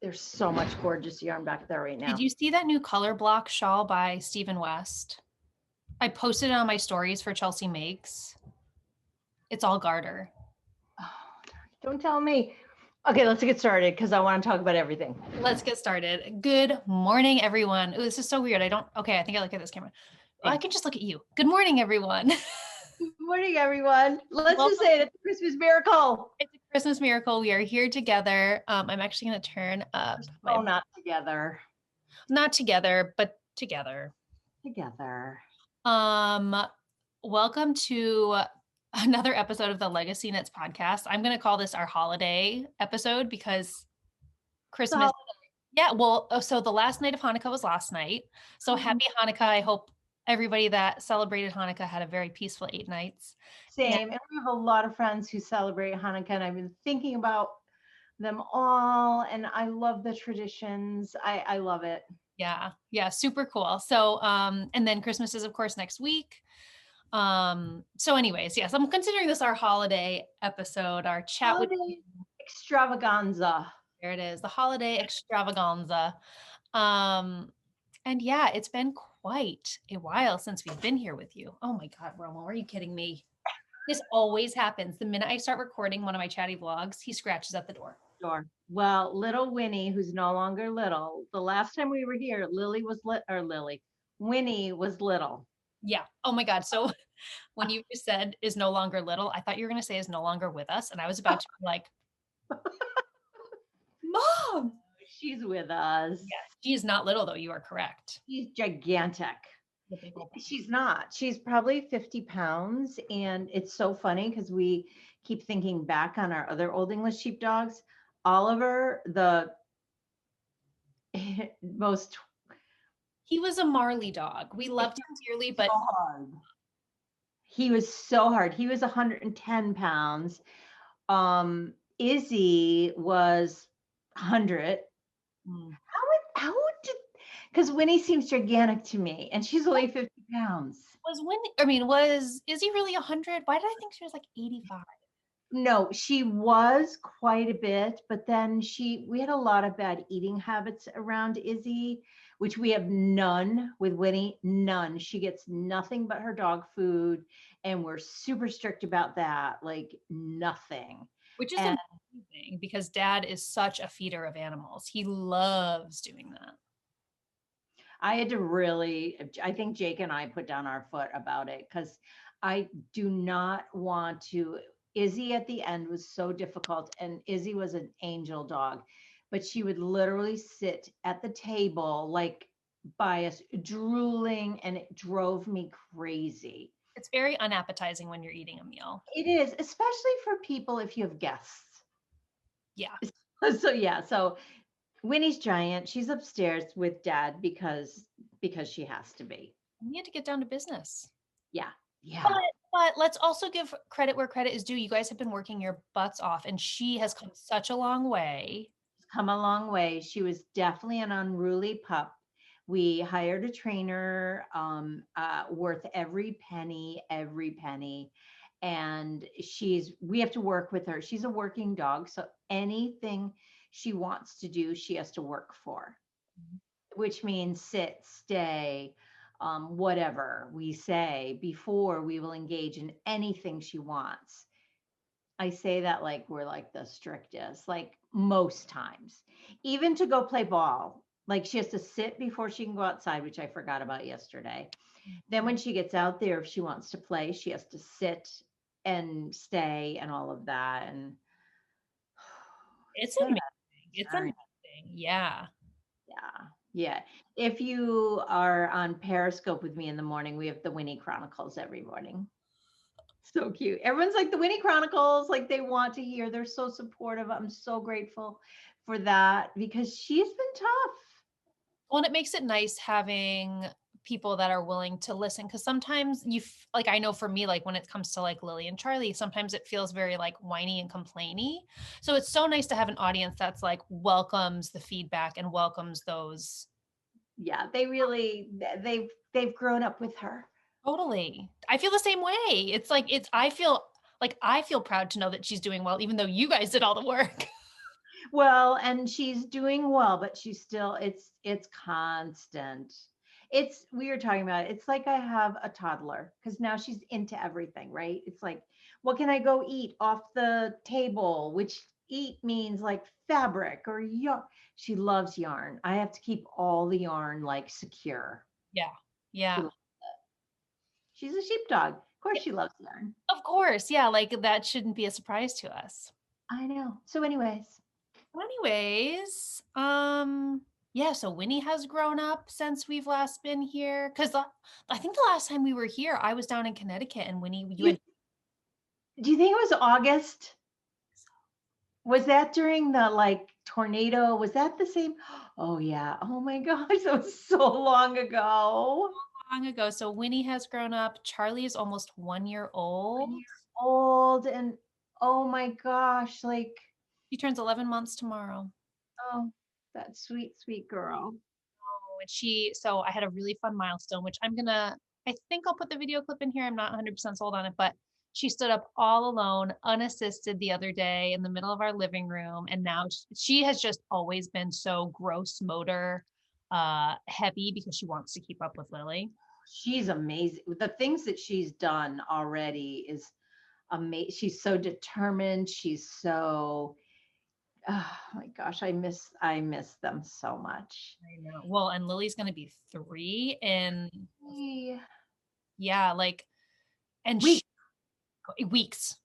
There's so much gorgeous yarn back there right now. Did you see that new color block shawl by Stephen West? I posted it on my stories for Chelsea Makes. It's all garter. Oh, don't tell me. Okay, let's get started because I want to talk about everything. Let's get started. Good morning, everyone. Oh, this is so weird. Okay, I think I look at this camera. I can just look at you. Good morning, everyone. Good morning, everyone. Let's just say it's a Christmas miracle. It's a Christmas miracle. We are here together. I'm actually going to turn up. Oh, not together. Not together, but together. Together. Welcome to another episode of the LegacyKnitz podcast. I'm going to call this our holiday episode because Christmas. Yeah, well, so the last night of Hanukkah was last night. So happy Hanukkah. I hope everybody that celebrated Hanukkah had a very peaceful 8 nights. Same. And we have a lot of friends who celebrate Hanukkah, and I've been thinking about them all, and I love the traditions. I love it. Yeah, super cool. So, and then Christmas is, of course, next week. So anyways, yes, I'm considering this our holiday episode, our chat holiday with extravaganza. There it is, the holiday extravaganza. And yeah, it's been quite a while since we've been here with you. Oh my God, Romo, are you kidding me? This always happens. The minute I start recording one of my chatty vlogs, he scratches at the door. Well, little Winnie, who's no longer little, the last time we were here, Winnie was little. Yeah. Oh my God. So when you just said is no longer little, I thought you were going to say is no longer with us. And I was about to be like, Mom, she's with us. Yes. She is not little though. You are correct. She's gigantic. She's not. She's probably 50 pounds. And it's so funny because we keep thinking back on our other Old English sheepdogs. Oliver, the most. He was a Marley dog. We loved him dearly, but he was so hard. He was 110 pounds. Izzy was 100. How did, because Winnie seems gigantic to me and she's only 50 pounds. Was Izzy really 100? Why did I think she was like 85? No, she was quite a bit, but then we had a lot of bad eating habits around Izzy, which we have none with Winnie, none. She gets nothing but her dog food, and we're super strict about that, like nothing. Which is amazing because Dad is such a feeder of animals. He loves doing that. I think Jake and I put down our foot about it because I do not want to. Izzy at the end was so difficult, and Izzy was an angel dog, but she would literally sit at the table like by us drooling, and it drove me crazy. It's very unappetizing when you're eating a meal. It is, especially for people if you have guests. Yeah. So Winnie's giant. She's upstairs with Dad because she has to be. We need to get down to business. Yeah. But let's also give credit where credit is due. You guys have been working your butts off, and she has come such a long way. Come a long way. She was definitely an unruly pup. We hired a trainer worth every penny. And we have to work with her. She's a working dog. So anything she wants to do, she has to work for, which means sit, stay, whatever we say before we will engage in anything she wants. I say that like we're like the strictest, like most times, even to go play ball. Like she has to sit before she can go outside, which I forgot about yesterday. Then when she gets out there, if she wants to play, she has to sit and stay and all of that. And it's amazing. It's amazing. Yeah. If you are on Periscope with me in the morning, we have the Winnie Chronicles every morning. So cute. Everyone's like the Winnie Chronicles, like they want to hear. They're so supportive. I'm so grateful for that because she's been tough. Well, and it makes it nice having people that are willing to listen, because sometimes I know for me, like when it comes to like Lily and Charlie, sometimes it feels very like whiny and complainy. So it's so nice to have an audience that's like welcomes the feedback and welcomes those. Yeah, they've grown up with her. Totally. I feel the same way. I feel proud to know that she's doing well, even though you guys did all the work. Well, and she's doing well, but she's still, it's constant. We were talking about it. It's like I have a toddler because now she's into everything, right? It's like, what can I go eat off the table? Which eat means like fabric or yarn. She loves yarn. I have to keep all the yarn like secure. Yeah. She, Yeah. she's a sheepdog. Of course she loves yarn. Of course. Yeah. Like that shouldn't be a surprise to us. I know. So anyways, Anyways, yeah, so Winnie has grown up since we've last been here. Cause I think the last time we were here, I was down in Connecticut and Winnie, you had do you think it was August? Was that during the like tornado? Was that the same? Oh yeah. Oh my gosh, that was so long ago. long ago. So Winnie has grown up. Charlie is almost 1 year old. 1 year old, and oh my gosh, like, He turns 11 months tomorrow. oh, that sweet, sweet girl. Oh, and so I had a really fun milestone, which I think I'll put the video clip in here. I'm not 100% sold on it, but she stood up all alone, unassisted the other day in the middle of our living room. And now she has just always been so gross motor heavy because she wants to keep up with Lily. She's amazing. The things that she's done already is amazing. She's so determined. She's so, oh my gosh, I miss them so much. I know. Well, and Lily's going to be 3 in, Yeah. yeah, like, and weeks,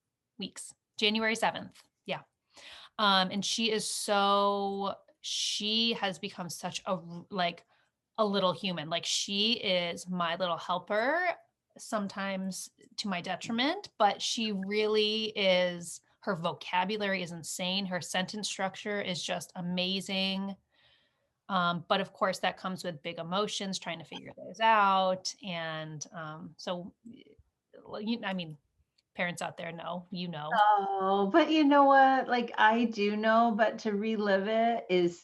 January 7th. Yeah. And she has become such a little human. Like she is my little helper, sometimes to my detriment, but she really is. Her vocabulary is insane. Her sentence structure is just amazing. But of course that comes with big emotions, trying to figure those out. And so, I mean, parents out there know, Oh, but you know what? Like I do know, but to relive it is,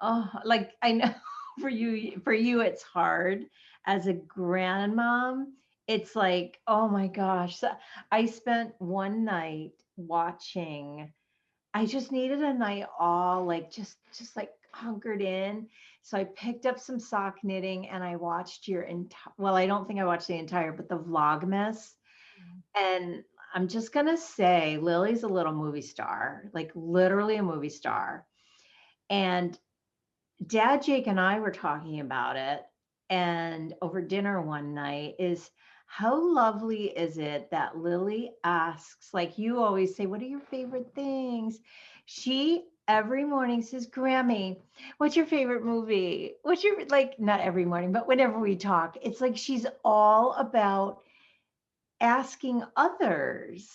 oh, like I know for you it's hard as a grandmom. It's like, oh my gosh. So I spent one night watching. I just needed a night all like just like hunkered in. So I picked up some sock knitting and I watched your entire, well, I don't think I watched the entire, but the Vlogmas. And I'm just going to say Lily's a little movie star, like literally a movie star. And Dad, Jake, and I were talking about it and over dinner one night is how lovely is it that Lily asks, like you always say, what are your favorite things? She every morning says, Grammy, what's your favorite movie? What's your, like, not every morning, but whenever we talk, it's like she's all about asking others.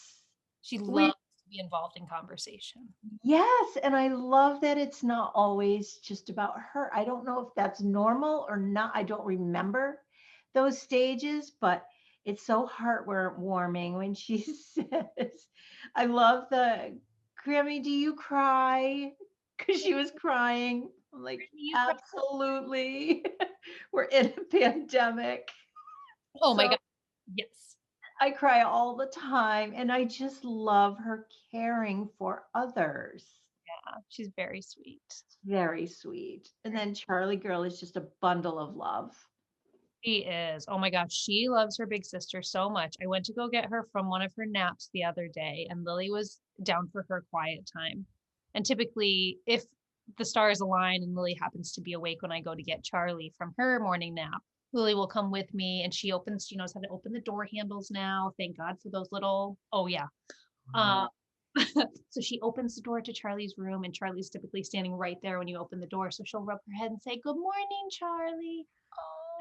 she loves to be involved in conversation. Yes, and I love that it's not always just about her. I don't know if that's normal or not. I don't remember those stages, but it's so heartwarming when she says, I love the Grammy, do you cry? Because she was crying. I'm like, absolutely. We're in a pandemic. Oh my God. Yes. I cry all the time, and I just love her caring for others. Yeah, she's very sweet. Very sweet. And then Charlie Girl is just a bundle of love. She is. Oh my gosh, she loves her big sister so much. I went to go get her from one of her naps the other day, and Lily was down for her quiet time. And typically, if the stars align and Lily happens to be awake when I go to get Charlie from her morning nap, Lily will come with me, and she knows how to open the door handles now. Thank God for those little, oh yeah. So she opens the door to Charlie's room, and Charlie's typically standing right there when you open the door. So she'll rub her head and say, good morning, Charlie.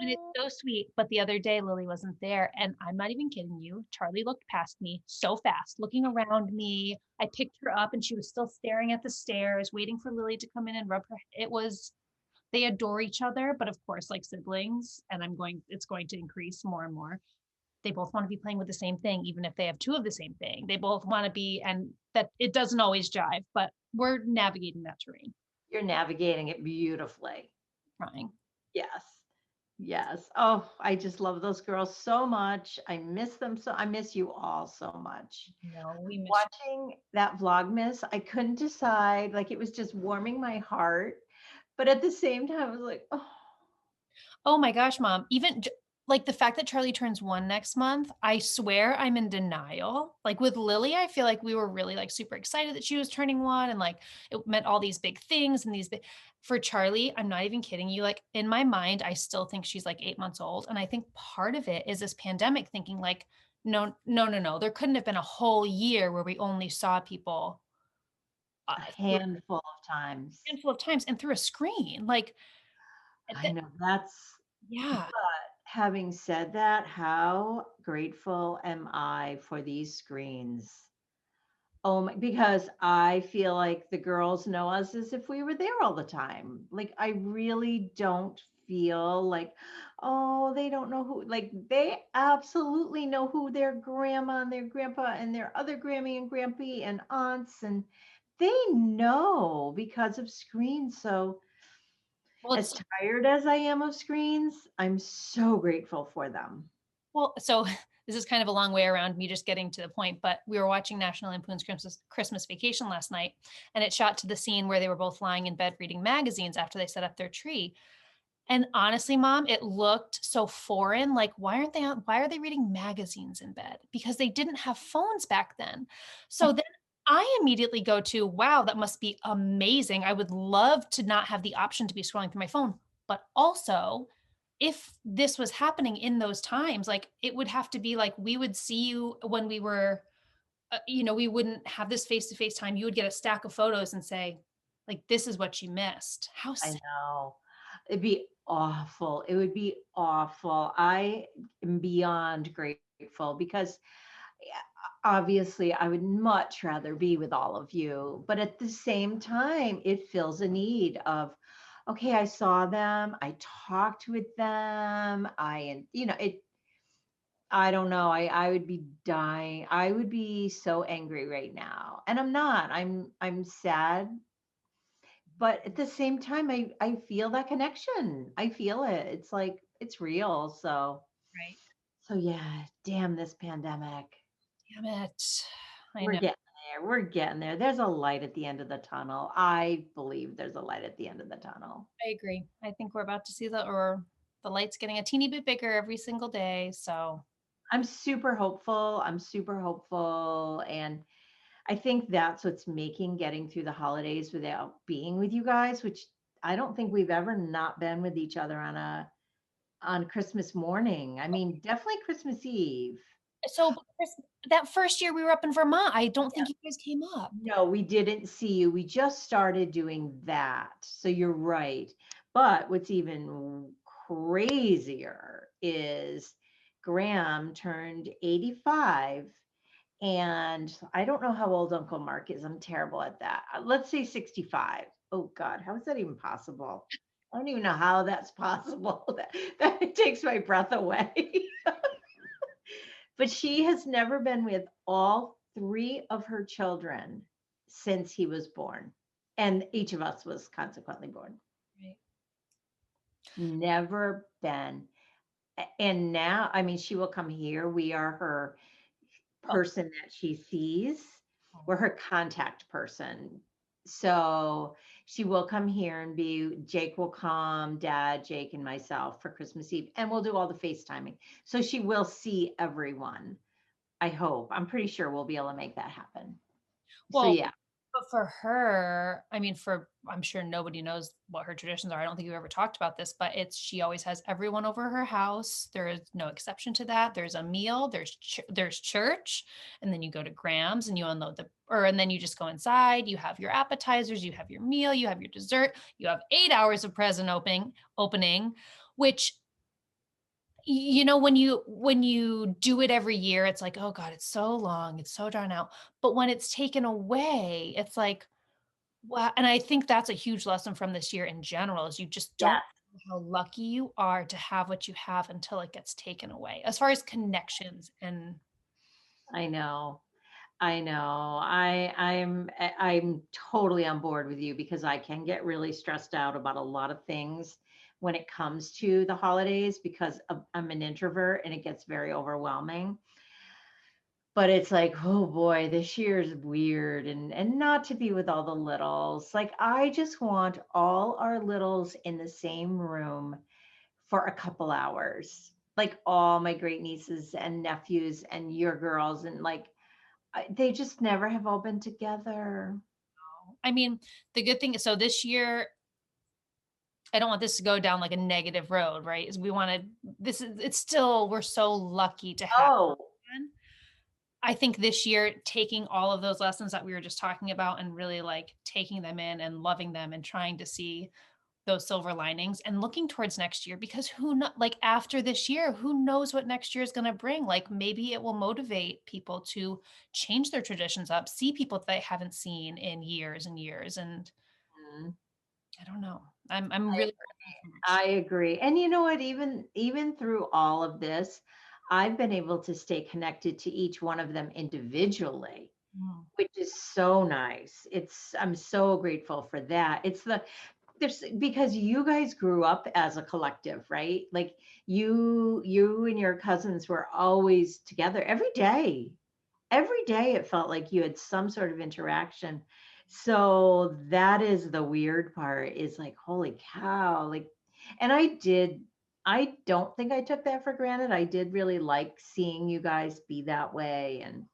And it's so sweet. But the other day, Lily wasn't there. And I'm not even kidding you. Charlie looked past me so fast, looking around me. I picked her up and she was still staring at the stairs, waiting for Lily to come in and rub her. They adore each other, but of course, like siblings, and it's going to increase more and more. They both want to be playing with the same thing, even if they have two of the same thing. They both want to be, and that it doesn't always jive, but we're navigating that terrain. You're navigating it beautifully. Trying. Yes. Yes. Oh, I just love those girls so much. I miss them so. I miss you all so much. No, we miss you. Watching that Vlogmas, I couldn't decide. Like it was just warming my heart, but at the same time, I was like, oh, Oh my gosh, mom. Like the fact that Charlie turns 1 next month, I swear I'm in denial. Like with Lily, I feel like we were really like super excited that she was turning 1 and like it meant all these big things and these big for Charlie, I'm not even kidding you. Like in my mind, I still think she's like 8 months old. And I think part of it is this pandemic thinking like, no, no, no, no. There couldn't have been a whole year where we only saw people a through handful of times. a handful of times and through a screen. Like, I know that's, yeah. having said that, how grateful am I for these screens? Oh my, because I feel like the girls know us as if we were there all the time. Like I really don't feel like, oh, they don't know who, like they absolutely know who their grandma and their grandpa and their other Grammy and Grampy and aunts and they know because of screens. So Well, as it's tired as I am of screens, I'm so grateful for them. Well, so this is kind of a long way around me just getting to the point, but we were watching National Lampoon's Christmas Vacation last night, and it shot to the scene where they were both lying in bed reading magazines after they set up their tree. And honestly, mom, it looked so foreign. Like, why are they reading magazines in bed? Because they didn't have phones back then. So then I immediately go to, wow, that must be amazing. I would love to not have the option to be scrolling through my phone. But also, if this was happening in those times, like it would have to be like we would see you when we were, we wouldn't have this face to face time. You would get a stack of photos and say, like, this is what you missed. How I sad. know. It'd be awful. It would be awful. I am beyond grateful because yeah, obviously I would much rather be with all of you, but at the same time, it fills a need of, okay, I saw them, I talked with them, I don't know, I would be dying. I would be so angry right now. And I'm not. I'm sad, but at the same time, I feel that connection. I feel it. It's like it's real. Right. So yeah, damn this pandemic. Damn it. I We're know. getting there. We're getting there. There's a light at the end of the tunnel. I believe there's a light at the end of the tunnel. I agree. I think we're about to see the lights getting a teeny bit bigger every single day. So I'm super hopeful. I'm super hopeful. And I think that's what's making getting through the holidays without being with you guys, which I don't think we've ever not been with each other on Christmas morning. I mean, definitely Christmas Eve. but that first year we were up in Vermont, I don't think you guys came up. No, we didn't see you. We just started doing that. So you're right. But what's even crazier is Graham turned 85. And I don't know how old Uncle Mark is. I'm terrible at that. Let's say 65. Oh God, how is that even possible? I don't even know how that's possible. That takes my breath away. But she has never been with all three of her children since he was born. And each of us was consequently born. Right. Never been. And now, I mean, she will come here. We are her Oh, person that she sees. We're her contact person. So she will come here and Jake will come, Dad, Jake, and myself for Christmas Eve, and we'll do all the FaceTiming. So she will see everyone. I hope. I'm pretty sure we'll be able to make that happen. So well, yeah, but for her, I mean, I'm sure nobody knows what her traditions are. I don't think you've ever talked about this, but she always has everyone over her house. There is no exception to that. There's a meal, there's church, and then you go to Graham's and you and then you just go inside. You have your appetizers, you have your meal, you have your dessert, you have 8 hours of present opening, which when you do it every year, it's like, oh God, it's so long, it's so drawn out. But when it's taken away, it's like, wow. And I think that's a huge lesson from this year in general, is you just don't yes, know how lucky you are to have what you have until it gets taken away, as far as connections. And I know. I know. I'm totally on board with you because I can get really stressed out about a lot of things. when it comes to the holidays because I'm an introvert and it gets very overwhelming. But it's like, oh boy, this year is weird, and not to be with all the littles. Like I just want all our littles in the same room for a couple hours. Like all my great nieces and nephews and your girls, and like they just never have all been together. I mean, the good thing is, so this year, I don't want this to go down like a negative road, right? Is we wanted this is it's still, we're so lucky to have Oh, one. I think this year, taking all of those lessons that we were just talking about and really like taking them in and loving them and trying to see those silver linings and looking towards next year, because who know, like after this year, who knows what next year is going to bring? Like maybe it will motivate people to change their traditions up, see people that they haven't seen in years and years. And mhm. I don't know. I'm really I agree. And you know what? Even through all of this, I've been able to stay connected to each one of them individually, Mm. which is so nice. I'm so grateful for that. There's because you guys grew up as a collective, right? Like you and your cousins were always together every day. Every day it felt like you had some sort of interaction. So that is the weird part, is like, holy cow. Like, and I don't think I took that for granted. I did really like seeing you guys be that way. And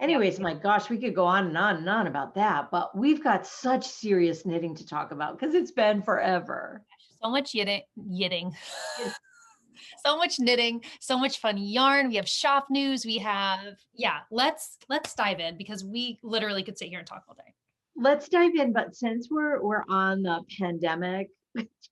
Yep. anyways, my gosh, we could go on and on and on about that, but we've got such serious knitting to talk about because it's been forever. So much knitting. So much knitting, so much fun yarn. We have shop news. We have, yeah, let's dive in because we literally could sit here and talk all day. Let's dive in, but since we're on the pandemic,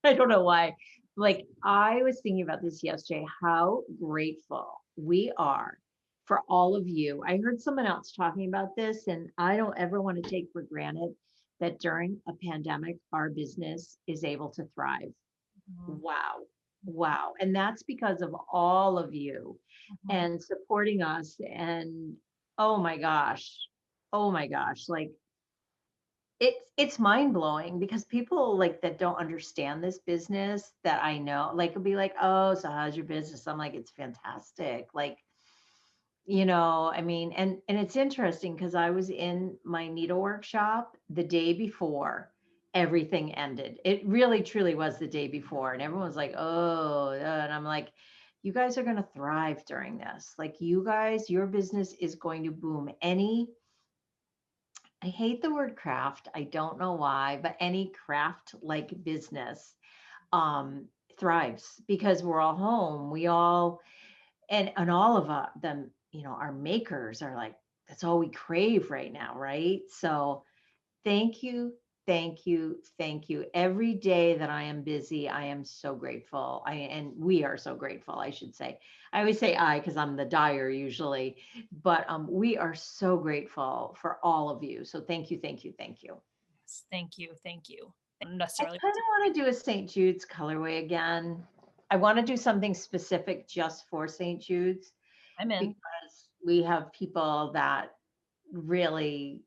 I don't know why. Like I was thinking about this yesterday, how grateful we are for all of you. I heard someone else talking about this, and I don't ever want to take for granted that during a pandemic, our business is able to thrive. Mhm. Wow. Wow. And that's because of all of you Mhm. and supporting us. And oh my gosh. Oh my gosh. Like it's mind blowing because people like that don't understand this business that I know, like, will be like, oh, so how's your business? I'm like, it's fantastic. Like, I mean, and it's interesting because I was in my needle workshop the day before everything ended. It really truly was the day before, and everyone was like, "Oh," and I'm like, "You guys are going to thrive during this. Like, you guys, your business is going to boom. I hate the word craft. I don't know why, but any craft like business um thrives because we're all home. We all and all of them, our makers are like, that's all we crave right now, right? So thank you, thank you, thank you. Every day that I am busy, I am so grateful. And we are so grateful, I should say. I always say I because I'm the dyer usually, but we are so grateful for all of you. So thank you, thank you, thank you. Yes, thank you. Thank you. I Necessarily. kind of want to do a St. Jude's colorway again. I want to do something specific just for St. Jude's I'm in. because we have people that really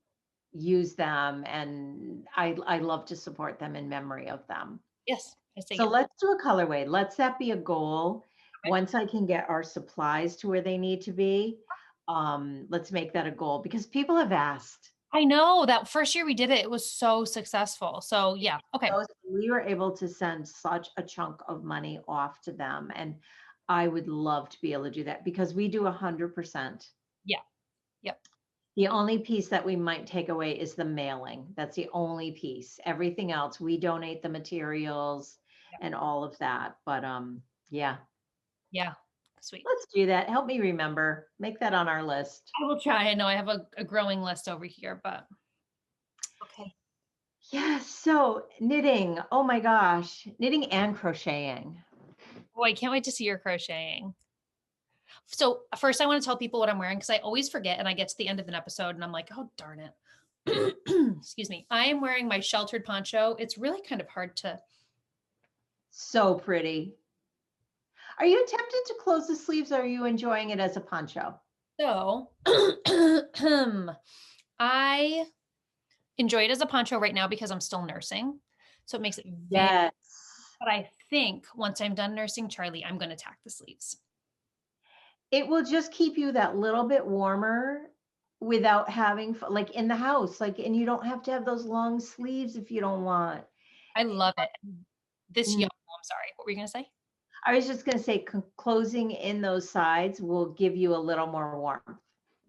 use them, and I love to support them in memory of them. Yes, I say So yes. let's do a colorway. Let's that be a goal. Okay. Once I can get our supplies to where they need to be, let's make that a goal because people have asked. I know that first year we did it, it was so successful. So yeah. Okay. We were able to send such a chunk of money off to them, and I would love to be able to do that because we do 100%. Yeah. Yep. The only piece that we might take away is the mailing. That's the only piece. Everything else, we donate the materials Yep. and all of that. But yeah, Yeah. Sweet. let's do that. Help me remember. Make that on our list. I will try. I know I have a growing list over here, but okay. Yeah, so knitting. Oh my gosh, knitting and crocheting. Boy, I can't wait to see your crocheting. So first I want to tell people what I'm wearing because I always forget and I get to the end of an episode and I'm like, oh darn it. Excuse me. I am wearing my sheltered poncho. It's really kind of hard to. So pretty. Are you tempted to close the sleeves or are you enjoying it as a poncho? So I enjoy it as a poncho right now because I'm still nursing. So it makes it very, Yes. but I think once I'm done nursing Charlie, I'm going to tack the sleeves. It will just keep you that little bit warmer without having like in the house, like, and you don't have to have those long sleeves if you don't want. I love it. This young, I'm sorry, what were you going to say? I was just going to say closing in those sides will give you a little more warmth.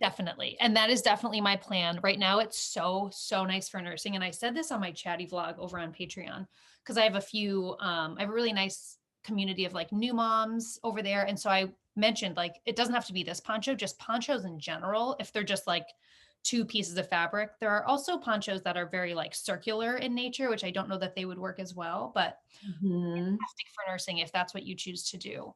Definitely. And that is definitely my plan. Right now, it's so nice for nursing. And I said this on my chatty vlog over on Patreon, because I have I have a really nice community of like new moms over there. And so I mentioned like, it doesn't have to be this poncho, just ponchos in general. If they're just like 2 pieces of fabric, there are also ponchos that are very like circular in nature, which I don't know that they would work as well, but fantastic for nursing if that's what you choose to do.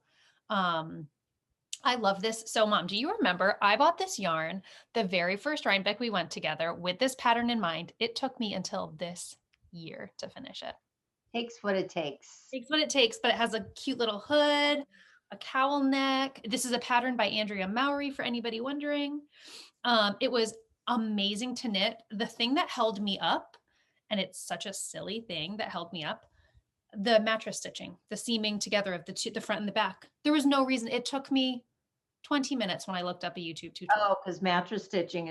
I love this. So Mom, do you remember I bought this yarn the very first Rhinebeck we went together with this pattern in mind? It took me until this year to finish it. Takes what it takes. Takes what it takes, but it has a cute little hood, a cowl neck. This is a pattern by Andrea Mowry for anybody wondering. It was amazing to knit. The thing that held me up, and it's such a silly thing that held me up, the mattress stitching, the seaming together of the front and the back. There was no reason. It took me 20 minutes when I looked up a YouTube tutorial. Oh, because mattress stitching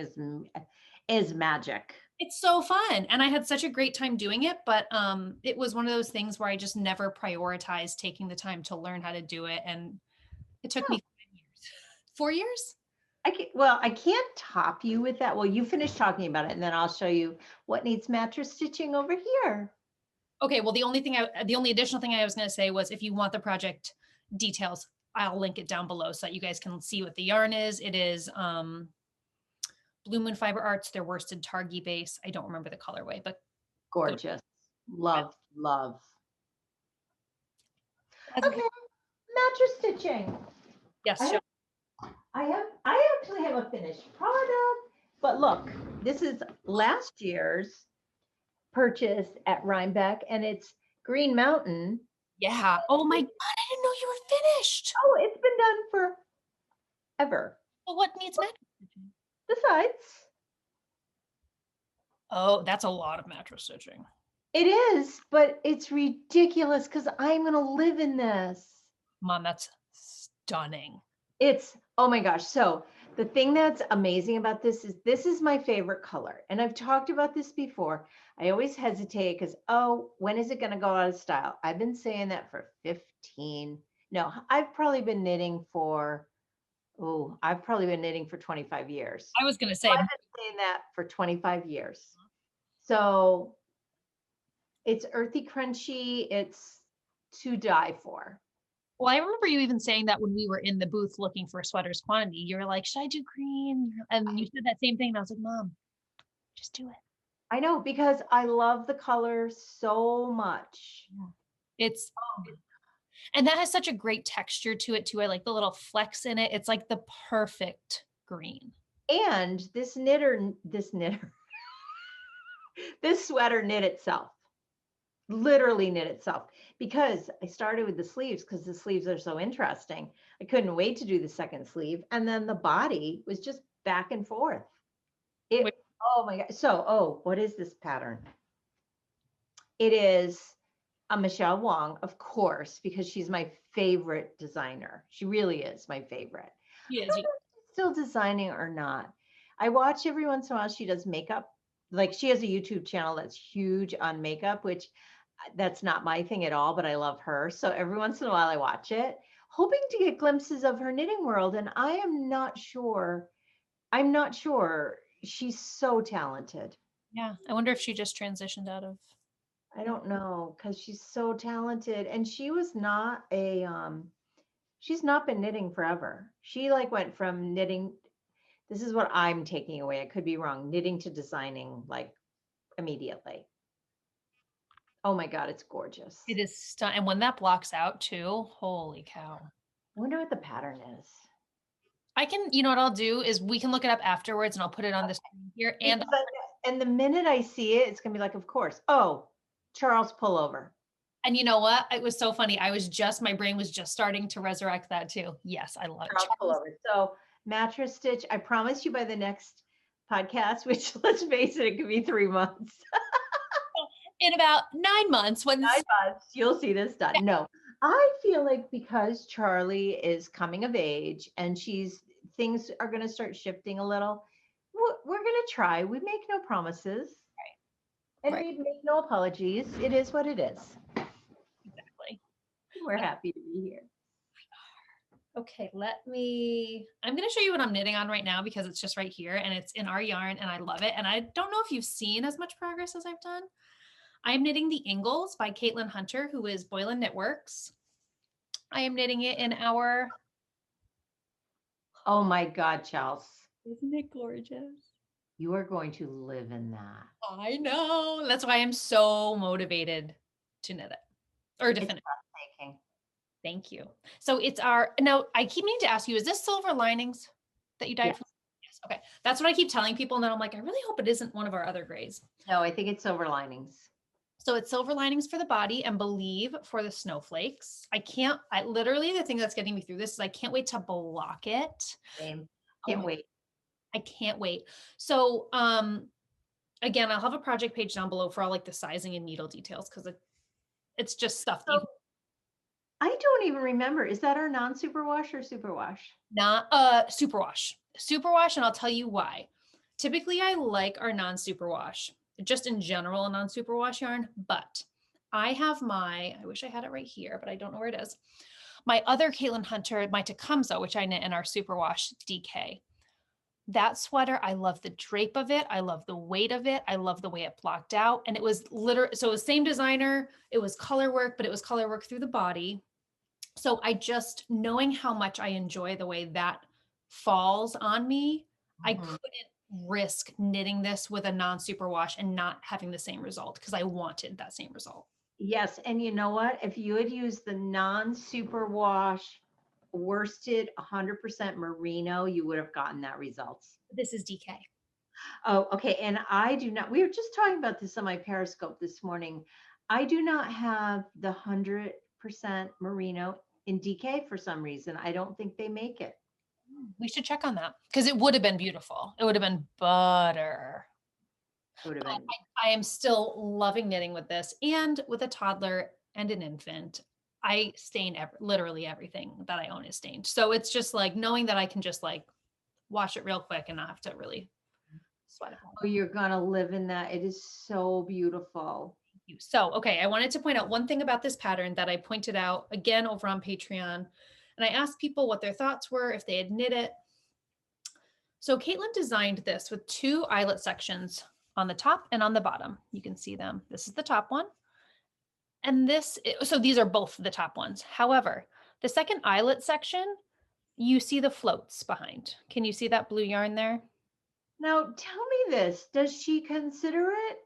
is magic. It's so fun. And I had such a great time doing it, but it was one of those things where I just never prioritized taking the time to learn how to do it. And it took me 5 years. 4 years? I can't top you with that. Well, you finish talking about it and then I'll show you what needs mattress stitching over here. Okay, well, the only additional thing I was going to say was if you want the project details, I'll link it down below so that you guys can see what the yarn is. It is Blue Moon Fiber Arts, their worsted Targhee base. I don't remember the colorway, but gorgeous. Love. Okay, mattress stitching. Yes, I actually have a finished product, but look, this is last year's purchase at Rhinebeck, and it's Green Mountain. Yeah. Oh my God, I didn't know you were finished. Oh, it's been done forever. Well, what needs mattress stitching? The sides. Oh, that's a lot of mattress stitching. It is, but it's ridiculous because I'm going to live in this. Mom, that's stunning. Oh my gosh. So the thing that's amazing about this is my favorite color. And I've talked about this before. I always hesitate because, when is it going to go out of style? I've been saying that for I've probably been knitting for 25 years. I was going to say. I've been saying that for 25 years. So it's earthy, crunchy. It's to die for. Well, I remember you even saying that when we were in the booth looking for sweaters quantity, you were like, should I do green? And you said that same thing. And I was like, Mom, just do it. I know, because I love the color so much. And that has such a great texture to it too. I like the little flecks in it. It's like the perfect green. And this sweater knit itself. Literally knit itself, because I started with the sleeves because the sleeves are so interesting. I couldn't wait to do the second sleeve, and then the body was just back and forth. Oh my God. So, what is this pattern? It is a Michelle Wang, of course, because she's my favorite designer. She really is my favorite. She is. I don't know if she's still designing or not. I watch every once in a while. She does makeup. Like, she has a YouTube channel that's huge on makeup, which that's not my thing at all, but I love her. So every once in a while I watch it, hoping to get glimpses of her knitting world. And I am not sure. I'm not sure. She's so talented. Yeah. I wonder if she just transitioned out of. I don't know, because she's so talented. And she was not she's not been knitting forever. She like went from knitting. This is what I'm taking away. I could be wrong. Knitting to designing like immediately. Oh my God, it's gorgeous. It is stunning. And when that blocks out too, holy cow. I wonder what the pattern is. I can, what I'll do is we can look it up afterwards and I'll put it on the screen here. And the minute I see it, it's going to be like, of course. Oh, Charles Pullover. And you know what? It was so funny. My brain was just starting to resurrect that too. Yes, I love Charles Pullover. So mattress stitch, I promise you by the next podcast, which let's face it could be 3 months. In about 9 months. 9 months, you'll see this done. No, I feel like because Charlie is coming of age and things are going to start shifting a little, we're going to try. We make no promises and Right. we make no apologies. It is what it is. Exactly. We're happy to be here. Okay, I'm going to show you what I'm knitting on right now because it's just right here and it's in our yarn and I love it. And I don't know if you've seen as much progress as I've done. I'm knitting the Ingles by Caitlin Hunter, who is Boylan Knitworks. I am knitting it in our... Oh my God, Chelsea. Isn't it gorgeous? You are going to live in that. I know. That's why I'm so motivated to knit it or to finish. Thank you. So now I keep meaning to ask you, is this silver linings that you dyed Yes. from? Yes. Okay. That's what I keep telling people. And then I'm like, I really hope it isn't one of our other grays. No, I think it's silver linings. So it's silver linings for the body and believe for the snowflakes. Literally the thing that's getting me through this is I can't wait to block it. Same. Can't wait. I can't wait. So, again, I'll have a project page down below for all like the sizing and needle details because it's just stuff. I don't even remember. Is that our non-superwash or superwash? Not superwash. Superwash, and I'll tell you why. Typically, I like our non-superwash, just in general, a non-superwash yarn, but I wish I had it right here, but I don't know where it is. My other Caitlin Hunter, my Tecumseh, which I knit in our superwash DK. That sweater, I love the drape of it. I love the weight of it. I love the way it blocked out. And it was so it was same designer. It was color work, but it was color work through the body. So knowing how much I enjoy the way that falls on me, I couldn't risk knitting this with a non-superwash and not having the same result because I wanted that same result. Yes. And you know what? If you had used the non-superwash worsted 100% merino, you would have gotten that result. This is DK. Oh, okay. And I do not, we were just talking about this on my Periscope this morning. I do not have the 100% merino in DK for some reason. I don't think they make it. We should check on that because it would have been beautiful. It would have been butter. I am still loving knitting with this and with a toddler and an infant. I stain literally everything that I own is stained. So it's just like knowing that I can just like wash it real quick and not have to really sweat it. Oh, you're going to live in that. It is so beautiful. Thank you. So, okay. I wanted to point out one thing about this pattern that I pointed out again over on Patreon. And I asked people what their thoughts were, if they had knit it. So Caitlin designed this with 2 eyelet sections on the top and on the bottom. You can see them. This is the top one. And so these are both the top ones. However, the second eyelet section, you see the floats behind. Can you see that blue yarn there? Now, tell me this. Does she consider it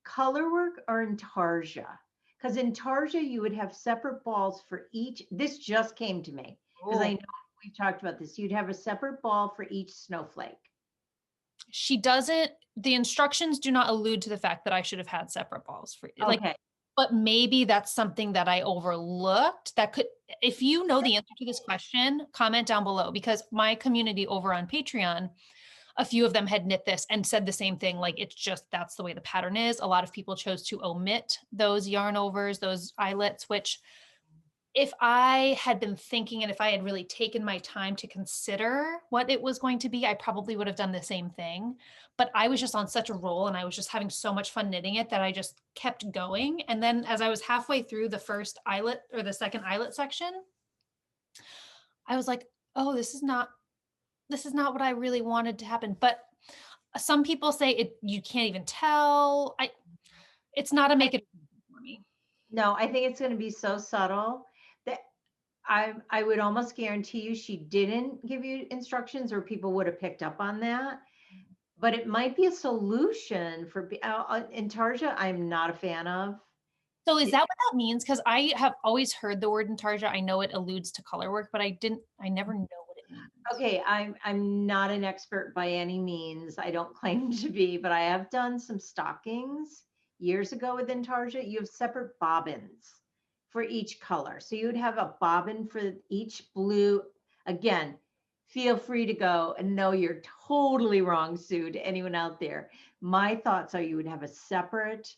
color work or intarsia? Because intarsia, you would have separate balls for each. This just came to me because I know we've talked about this. You'd have a separate ball for each snowflake. She doesn't, the instructions do not allude to the fact that I should have had separate balls for Okay. But maybe that's something that I overlooked that could, if you know the answer to this question, comment down below because my community over on Patreon, a few of them had knit this and said the same thing. Like, it's just, that's the way the pattern is. A lot of people chose to omit those yarn overs, those eyelets, which if I had been thinking and if I had really taken my time to consider what it was going to be, I probably would have done the same thing. But I was just on such a roll and I was just having so much fun knitting it that I just kept going. And then as I was halfway through the first eyelet or the second eyelet section, I was like, oh, this is not what I really wanted to happen. But some people say you can't even tell. It's not a make it for me. No, I think it's going to be so subtle that I would almost guarantee you she didn't give you instructions or people would have picked up on that. But it might be a solution for intarsia. I'm not a fan of. So is that what that means? Because I have always heard the word intarsia. I know it alludes to color work, but I never know what it means. Okay, I'm not an expert by any means. I don't claim to be, but I have done some stockings years ago with intarsia. You have separate bobbins for each color. So you would have a bobbin for each blue. Again, feel free to go and know you're totally wrong, Sue, to anyone out there. My thoughts are you would have a separate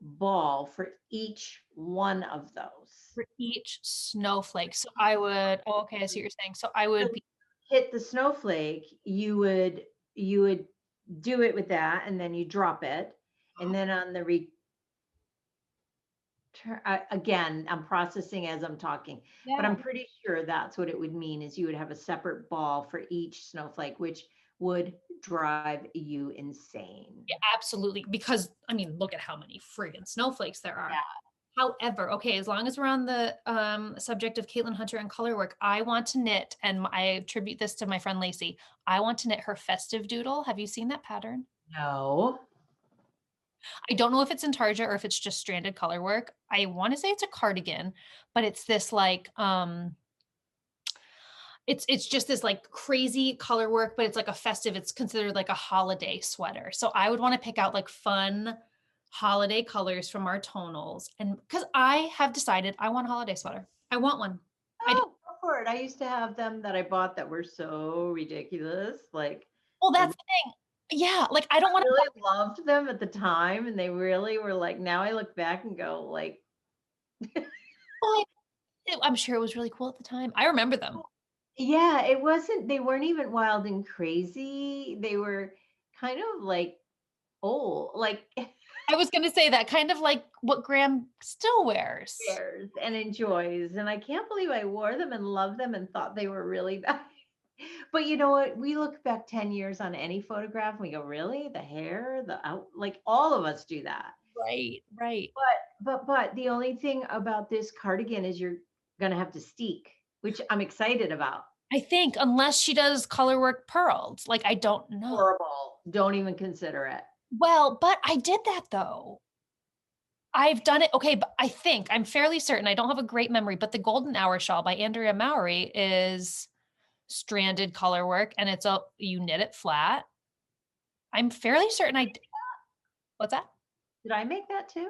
ball for each one of those. For each snowflake. So I would, oh, okay, I see what you're saying. So I would be, hit the snowflake, you would do it with that, and then you drop it, and then on the again, I'm processing as I'm talking, but I'm pretty sure that's what it would mean is you would have a separate ball for each snowflake, which would drive you insane. yeah, absolutely. Because I mean, look at how many friggin' snowflakes there are. Yeah. However, okay, as long as we're on the subject of Caitlin Hunter and color work, I want to knit, and I attribute this to my friend Lacey. I want to knit her festive doodle. Have you seen that pattern? No. I don't know if it's in Target or if it's just stranded color work. I want to say it's a cardigan, but it's this like it's just this like crazy color work, but it's like a festive, it's considered like a holiday sweater. So I would want to pick out like fun holiday colors from our tonals. And because I have decided I want a holiday sweater. I want one. I do. Oh, go for it. I used to have them that I bought that were so ridiculous. Like, Well, that's the thing. Yeah, like I don't want to. really loved them at the time, and they really were like. Now I look back and go, like, I'm sure it was really cool at the time. I remember them. yeah, it wasn't. They weren't even wild and crazy. They were kind of like old, like I was going to say that kind of like what Graham still wears. and enjoys. And I can't believe I wore them and loved them and thought they were really bad. But you know what? We look back 10 years on any photograph and we go, really? The hair, the out, like all of us do that. Right, right. But the only thing about this cardigan is you're gonna have to steek, which I'm excited about. I think unless she does color work pearled, like I don't know. Horrible. Don't even consider it. Well, but I did that though. I've done it. Okay, but I think I'm fairly certain. I don't have a great memory, but the Golden Hour shawl by Andrea Mowry is stranded color work, and it's you knit it flat. I'm fairly certain I did. What's that? Did I make that too?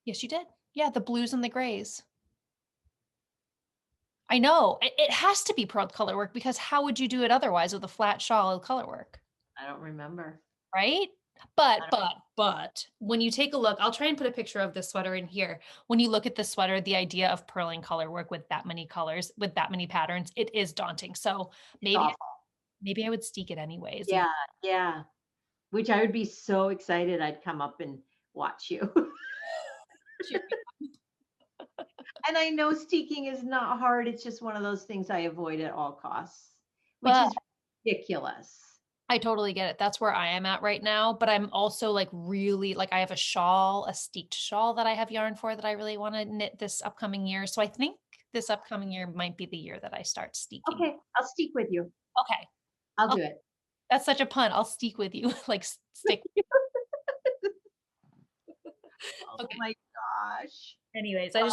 Yes, you did. Yeah, the blues and the grays. I know it has to be pearled color work because how would you do it otherwise with a flat shawl of color work? I don't remember. Right? But when you take a look, I'll try and put a picture of this sweater in here. When you look at the sweater, the idea of purling color work with that many colors, with that many patterns, it is daunting. So maybe I would steek it anyways. Yeah, yeah. Which I would be so excited I'd come up and watch you. And I know steeking is not hard. It's just one of those things I avoid at all costs, which is ridiculous. I totally get it. That's where I am at right now. But I'm also like really like I have a shawl, a steeked shawl that I have yarn for that I really want to knit this upcoming year. So I think this upcoming year might be the year that I start steeking. Okay, I'll steek with you. Okay. I'll do it. That's such a pun. I'll steek with you. Like stick. Oh my gosh. Anyways, that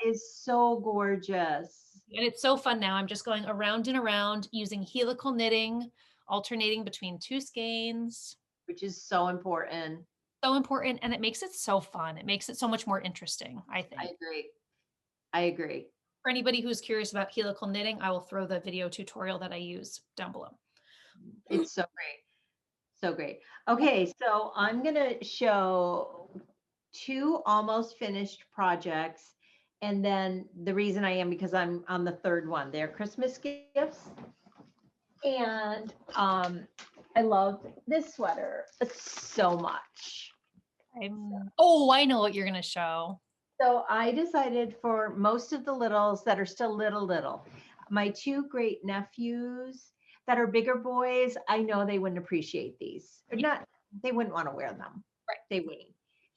is so gorgeous. And it's so fun now. I'm just going around and around using helical knitting, alternating between two skeins. Which is so important. So important. And it makes it so fun. It makes it so much more interesting, I think. I agree. For anybody who's curious about helical knitting, I will throw the video tutorial that I use down below. It's so great. So great. Okay, so I'm going to show 2 almost finished projects. And then the reason I am because I'm on the third one. They're Christmas gifts. And I love this sweater so much. Oh, I know what you're going to show. So I decided for most of the littles that are still little, my 2 great nephews that are bigger boys, I know they wouldn't appreciate these. Or not, they wouldn't want to wear them. Right. They wouldn't.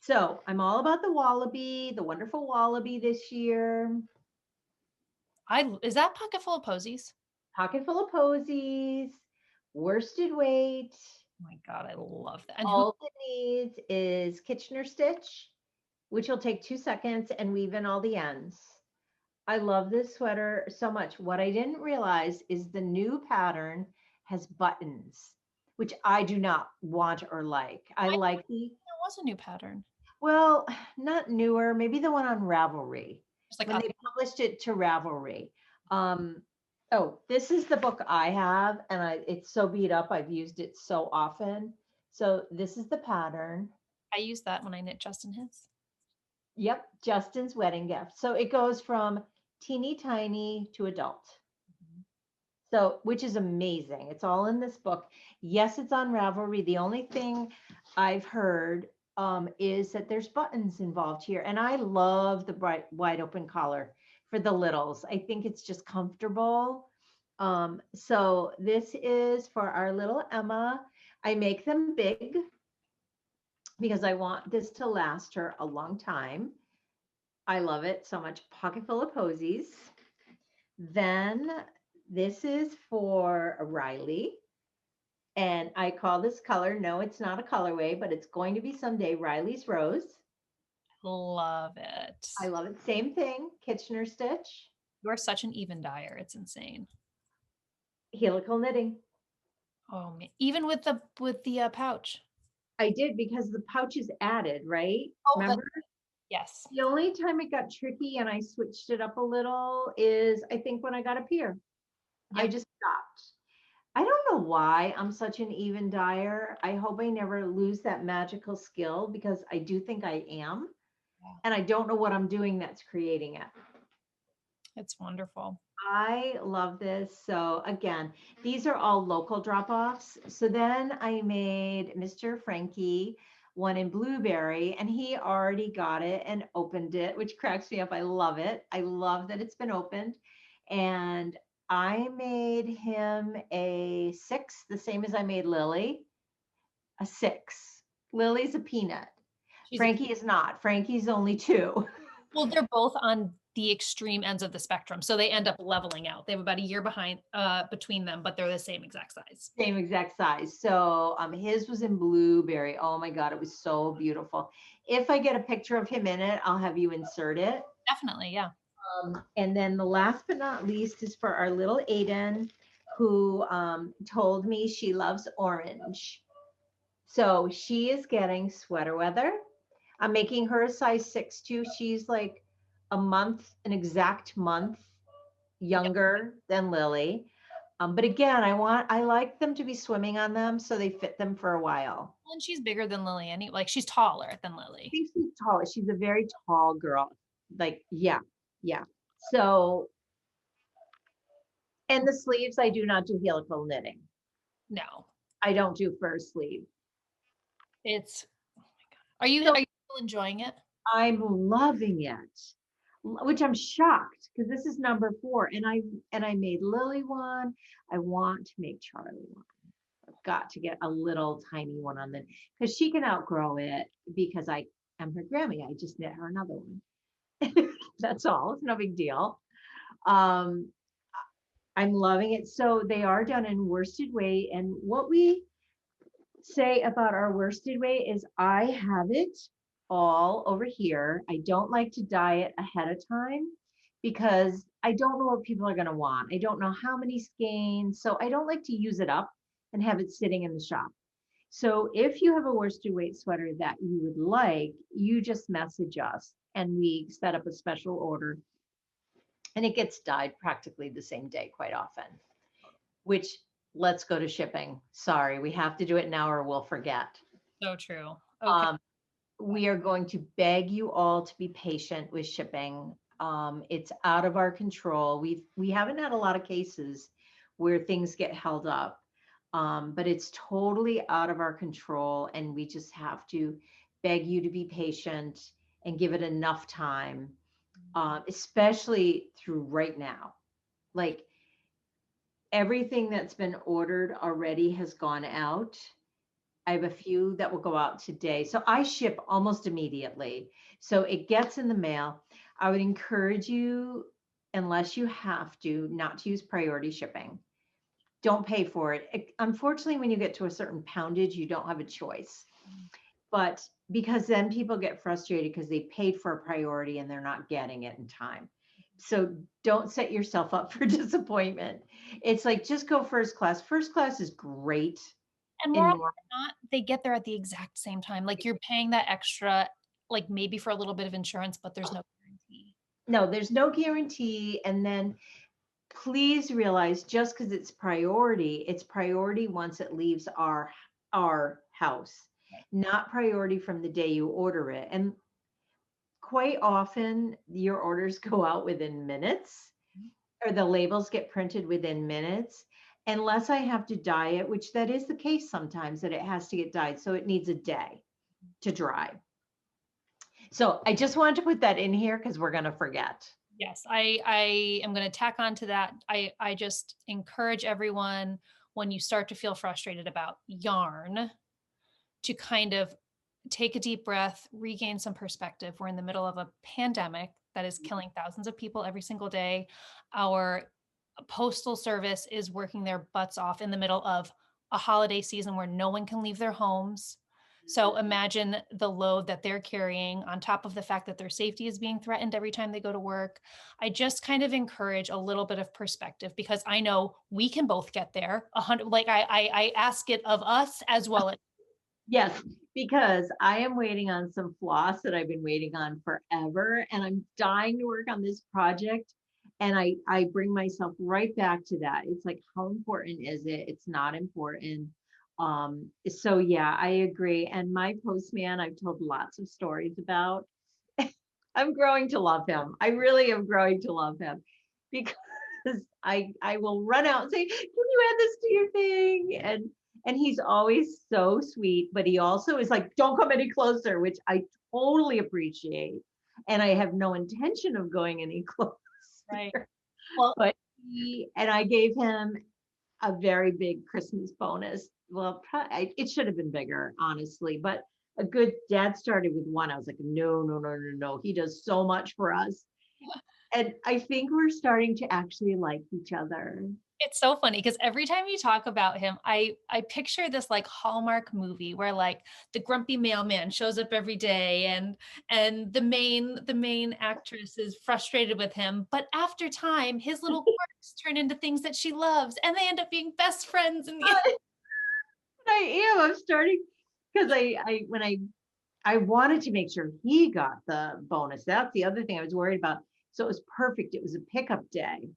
So I'm all about the Wallaby, the wonderful Wallaby this year. Is that pocket full of posies? Pocket full of posies, worsted weight. Oh my God, I love that. And all it needs is Kitchener stitch, which will take 2 seconds, and weave in all the ends. I love this sweater so much. What I didn't realize is the new pattern has buttons, which I do not want or like. I like there was a new pattern. Well, not newer, maybe the one on Ravelry. Like when they published it to Ravelry. Oh, this is the book I have, and it's so beat up. I've used it so often. So this is the pattern. I use that when I knit Justin his. Yep, Justin's wedding gift. So it goes from teeny tiny to adult. So, which is amazing. It's all in this book. Yes, it's on Ravelry. The only thing I've heard is that there's buttons involved here. And I love the bright, wide open collar for the littles. I think it's just comfortable. So this is for our little Emma. I make them big because I want this to last her a long time. I love it so much. Pocket full of posies. Then this is for Riley. And I call this color, no, it's not a colorway, but it's going to be someday, Riley's Rose. Love it. I love it. Same thing, Kitchener stitch. You're such an even dyer. It's insane. Helical knitting. Oh man, even with the pouch. I did because the pouch is added, right? Oh, remember? Yes. The only time it got tricky and I switched it up a little is I think when I got up here. Yep. I just stopped. I don't know why I'm such an even dyer. I hope I never lose that magical skill because I do think I am. Yeah. And I don't know what I'm doing that's creating it. It's wonderful. I love this. So again, these are all local drop-offs. So then I made Mr. Frankie one in blueberry and he already got it and opened it, which cracks me up. I love it. I love that it's been opened. And I made him a 6, the same as I made Lily, a 6. Lily's a peanut. Frankie is not. Frankie's only 2. Well, they're both on the extreme ends of the spectrum. So they end up leveling out. They have about a year behind between them, but they're the same exact size. Same exact size. So his was in blueberry. Oh my God, it was so beautiful. If I get a picture of him in it, I'll have you insert it. Definitely, yeah. And then the last but not least is for our little Aiden, who told me she loves orange. So she is getting sweater weather. I'm making her a size 6 too. She's like an exact month younger than Lily. But again, I like them to be swimming on them so they fit them for a while. And she's bigger than Lily, like she's taller than Lily. I think she's taller. She's a very tall girl. Like, yeah. So, and the sleeves, I do not do helical knitting. No. I don't do fur sleeve. It's, oh my God. Are you still enjoying it? I'm loving it, which I'm shocked because this is number 4 and I made Lily one. I want to make Charlie one. I've got to get a little tiny one on the, because she can outgrow it because I am her Grammy. I just knit her another one. That's all. It's no big deal. I'm loving it. So they are done in worsted weight. And what we say about our worsted weight is I have it all over here. I don't like to dye it ahead of time because I don't know what people are going to want. I don't know how many skeins. So I don't like to use it up and have it sitting in the shop. So if you have a worsted weight sweater that you would like, you just message us and we set up a special order and it gets dyed practically the same day quite often, which let's go to shipping. Sorry, we have to do it now or we'll forget. So true. Okay. We are going to beg you all to be patient with shipping. It's out of our control. We haven't had a lot of cases where things get held up, but it's totally out of our control. And we just have to beg you to be patient and give it enough time, especially through right now. Like everything that's been ordered already has gone out. I have a few that will go out today. So I ship almost immediately. So it gets in the mail. I would encourage you, unless you have to, not to use priority shipping. Don't pay for it. Unfortunately, when you get to a certain poundage, you don't have a choice. But because then people get frustrated because they paid for a priority and they're not getting it in time. So don't set yourself up for disappointment. It's like, just go first class. First class is great. And more often than not, they get there at the exact same time. Like you're paying that extra, like maybe for a little bit of insurance, but there's no guarantee. No, there's no guarantee. And then please realize just because it's priority once it leaves our house, not priority from the day you order it. And quite often your orders go out within minutes, or the labels get printed within minutes, unless I have to dye it, which that is the case sometimes, that it has to get dyed. So it needs a day to dry. So I just wanted to put that in here because we're going to forget. Yes, I am going to tack on to that. I just encourage everyone, when you start to feel frustrated about yarn, to kind of take a deep breath, regain some perspective. We're in the middle of a pandemic that is killing thousands of people every single day. Our Postal Service is working their butts off in the middle of a holiday season where no one can leave their homes. So imagine the load that they're carrying on top of the fact that their safety is being threatened every time they go to work. I just kind of encourage a little bit of perspective, because I know we can both get there. 100, like I ask it of us as well as. Yes, because I am waiting on some floss that I've been waiting on forever, and I'm dying to work on this project. And I bring myself right back to that. It's like, how important is it? It's not important. So yeah, I agree. And my postman, I've told lots of stories about. I'm growing to love him. I really am growing to love him, because I will run out and say, "Can you add this to your thing?" And he's always so sweet, but he also is like, "Don't come any closer," which I totally appreciate. And I have no intention of going any closer. Right. Well, But and I gave him a very big Christmas bonus. Well, it should have been bigger, honestly, but a good dad started with one. I was like, no, no, no, no, no. He does so much for us. And I think we're starting to actually like each other. it's so funny because every time you talk about him, I picture this like Hallmark movie where like the grumpy mailman shows up every day, and the main actress is frustrated with him, but after time his little quirks turn into things that she loves, and they end up being best friends in the end. I'm starting, because I wanted to make sure he got the bonus. That's the other thing I was worried about. So it was perfect. It was a pickup day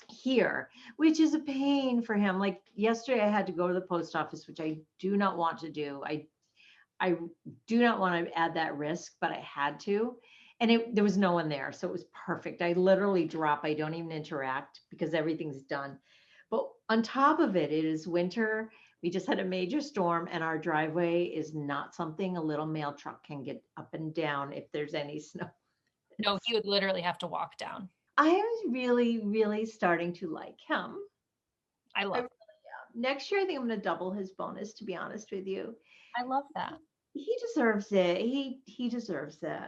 here, which is a pain for him. Like yesterday, I had to go to the post office, which I do not want to do. I do not want to add that risk, but I had to. And there was no one there. So it was perfect. I literally drop. I don't even interact because everything's done. But on top of it, it is winter. We just had a major storm, and our driveway is not something a little mail truck can get up and down if there's any snow. No, he would literally have to walk down. I was really, really starting to like him. I love Next year, I think I'm going to double his bonus, to be honest with you. I love that. He deserves it. He deserves it.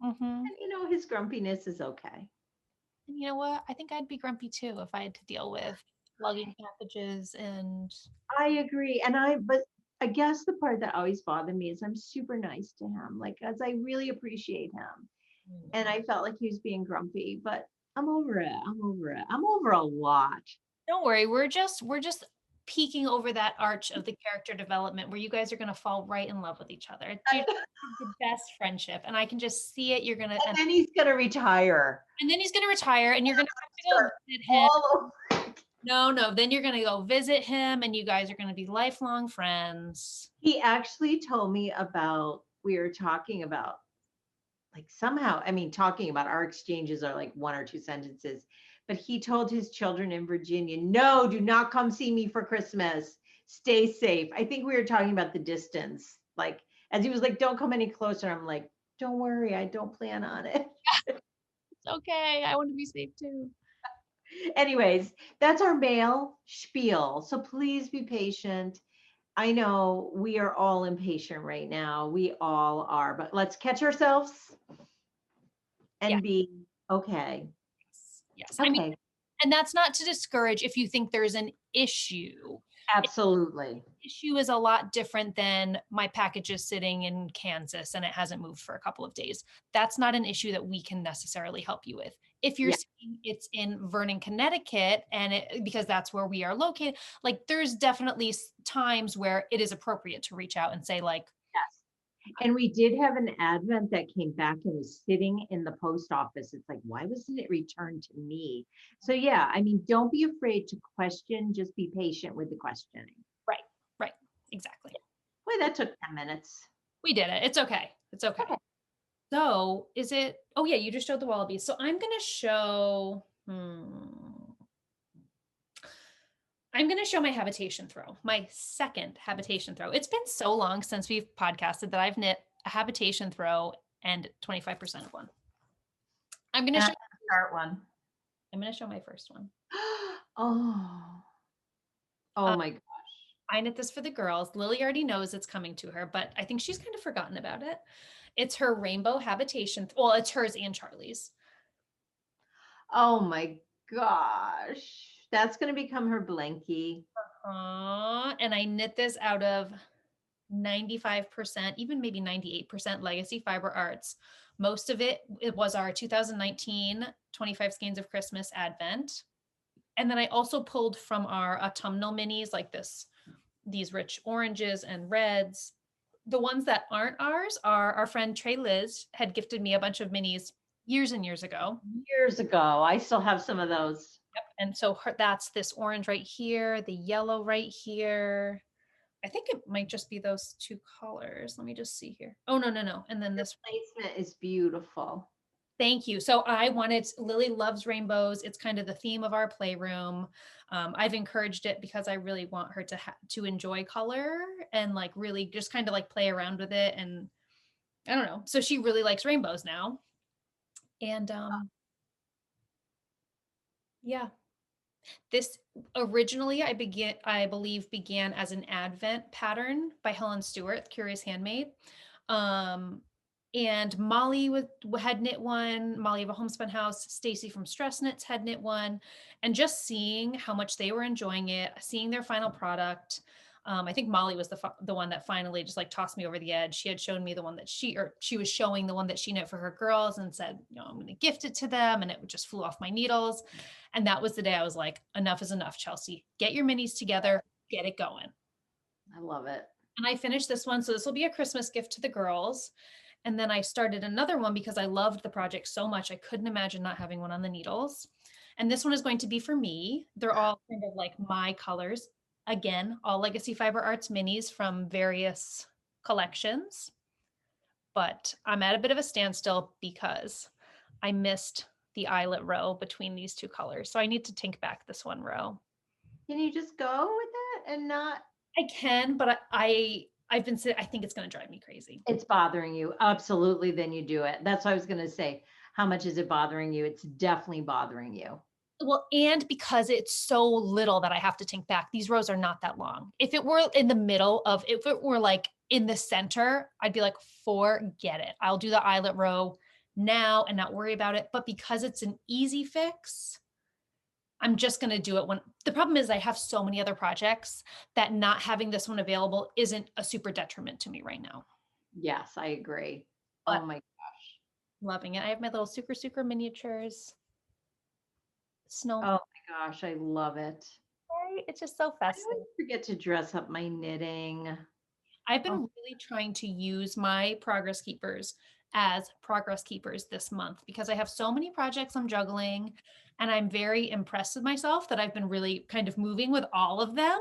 Mm-hmm. And his grumpiness is okay. And you know what? I think I'd be grumpy too if I had to deal with lugging packages and. I agree. But I guess the part that always bothered me is I'm super nice to him, like, as I really appreciate him. And I felt like he was being grumpy, but I'm over it. I'm over it. I'm over a lot. Don't worry, we're just peeking over that arch of the character development where you guys are going to fall right in love with each other. It's the best friendship, and I can just see it. You're going to, and then he's going to retire. And then he's going to retire, and you're going to have to go visit him. No, then you're going to go visit him, and you guys are going to be lifelong friends. He actually told me we were talking about, like, somehow, talking about our exchanges are like one or two sentences, but he told his children in Virginia, no, do not come see me for Christmas. Stay safe. I think we were talking about the distance. Like, as he was like, don't come any closer. I'm like, don't worry. I don't plan on it. It's okay. I want to be safe too. Anyways, that's our mail spiel. So please be patient. I know we are all impatient right now. We all are, but let's catch ourselves and be okay. Yes. Okay. And that's not to discourage if you think there's an issue. Absolutely. Issue is a lot different than my package is sitting in Kansas and it hasn't moved for a couple of days. That's not an issue that we can necessarily help you with. If you're saying it's in Vernon, Connecticut, because that's where we are located, like there's definitely times where it is appropriate to reach out and say like, yes. And we did have an advent that came back and was sitting in the post office. It's like, why wasn't it returned to me? So yeah, don't be afraid to question, just be patient with the questioning. Right. Exactly. Boy, that took 10 minutes. We did it. It's okay. It's okay. So is it, oh yeah, you just showed the Wallaby. So I'm going to show, I'm going to show my habitation throw, my second habitation throw. It's been so long since we've podcasted that I've knit a habitation throw and 25% of one. I'm going to show start one. I'm going to show my first one. Oh my gosh. I knit this for the girls. Lily already knows it's coming to her, but I think she's kind of forgotten about it. It's her rainbow habitation. Well, it's hers and Charlie's. Oh my gosh. That's going to become her blankie. And I knit this out of 95%, even maybe 98% Legacy Fiber Arts. Most of it was our 2019 25 Skeins of Christmas Advent. And then I also pulled from our autumnal minis like these rich oranges and reds. The ones that aren't ours are our friend Trey Liz had gifted me a bunch of minis years and years ago. Years ago. I still have some of those. Yep. And so that's this orange right here, the yellow right here. I think it might just be those two colors. Let me just see here. Oh, no. And then this placement is beautiful. Thank you. So Lily loves rainbows. It's kind of the theme of our playroom. I've encouraged it because I really want her to enjoy color and like really just kind of like play around with it. And I don't know. So she really likes rainbows now. And yeah, this originally I believe began as an Advent pattern by Helen Stewart, Curious Handmade. And Molly had knit one, Molly of a Homespun House, Stacy from Stress Knits had knit one, and just seeing how much they were enjoying it, seeing their final product. I think Molly was the one that finally just like tossed me over the edge. She had shown me the one that she was showing the one that she knit for her girls and said, I'm going to gift it to them. And it just flew off my needles. And that was the day I was like, enough is enough, Chelsea. Get your minis together, get it going. I love it. And I finished this one. So this will be a Christmas gift to the girls. And then I started another one because I loved the project so much. I couldn't imagine not having one on the needles. And this one is going to be for me. They're all kind of like my colors. Again, all Legacy Fiber Arts minis from various collections. But I'm at a bit of a standstill because I missed the eyelet row between these two colors. So I need to tink back this one row. Can you just go with it and not? I can, but I think it's going to drive me crazy. It's bothering you. Absolutely. Then you do it. That's what I was going to say. How much is it bothering you? It's definitely bothering you. Well, and because it's so little that I have to think back, these rows are not that long. If it were in the middle if it were like in the center, I'd be like, forget it. I'll do the eyelet row now and not worry about it. But because it's an easy fix, I'm just going to do it when the problem is I have so many other projects that not having this one available isn't a super detriment to me right now. Yes, I agree. But oh my gosh. Loving it. I have my little Sucre miniatures. Snow. Oh my gosh, I love it. Right? It's just so festive. I always forget to dress up my knitting. I've been really trying to use my progress keepers as progress keepers this month because I have so many projects I'm juggling and I'm very impressed with myself that I've been really kind of moving with all of them.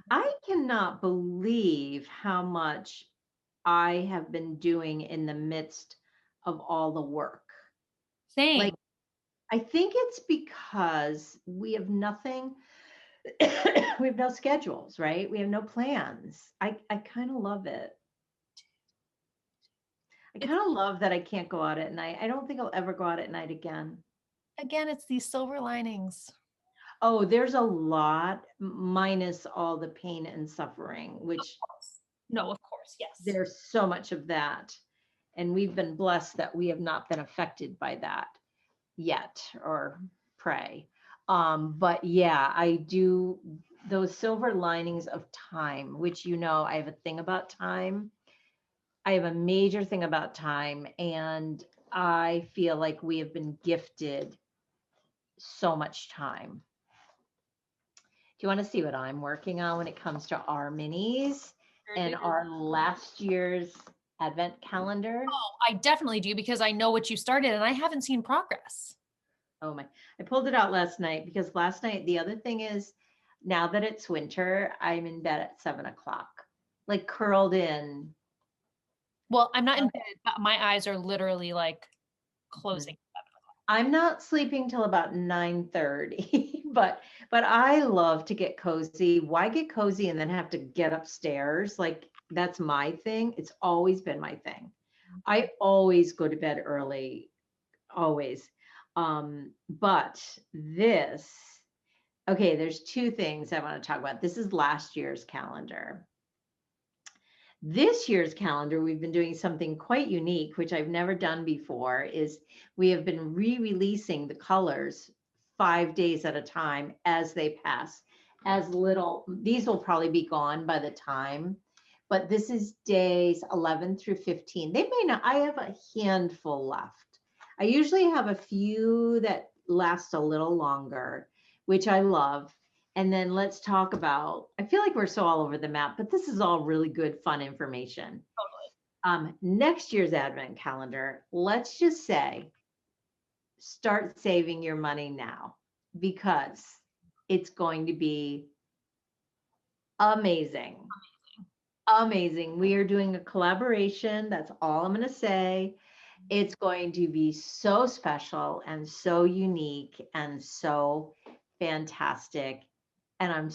I cannot believe how much I have been doing in the midst of all the work. Same. Like, I think it's because we have nothing, we have no schedules, right? We have no plans. I kind of love it. I kind of love that I can't go out at night. I don't think I'll ever go out at night again. Again, it's these silver linings. Oh, there's a lot minus all the pain and suffering, which no, of course, yes. There's so much of that. And we've been blessed that we have not been affected by that yet, or pray. But yeah, I do those silver linings of time, which, I have a thing about time. I have a major thing about time, and I feel like we have been gifted so much time. Do you want to see what I'm working on when it comes to our minis and our last year's Advent calendar? Oh, I definitely do, because I know what you started and I haven't seen progress. Oh my, I pulled it out last night because last night, the other thing is, now that it's winter, I'm in bed at 7 o'clock, like curled in. Well, I'm not in bed, but my eyes are literally like closing. I'm not sleeping till about 9:30, but I love to get cozy. Why get cozy and then have to get upstairs? Like that's my thing. It's always been my thing. I always go to bed early, always. But this, okay, there's two things I want to talk about. This is last year's calendar. This year's calendar, we've been doing something quite unique, which I've never done before, is we have been re-releasing the colors 5 days at a time as they pass. These will probably be gone by the time, but this is days 11 through 15. They may not, I have a handful left. I usually have a few that last a little longer, which I love. And then let's talk about, I feel like we're so all over the map, but this is all really good, fun information. Next year's advent calendar, let's just say, start saving your money now because it's going to be amazing. Amazing. We are doing a collaboration. That's all I'm going to say. It's going to be so special and so unique and so fantastic. And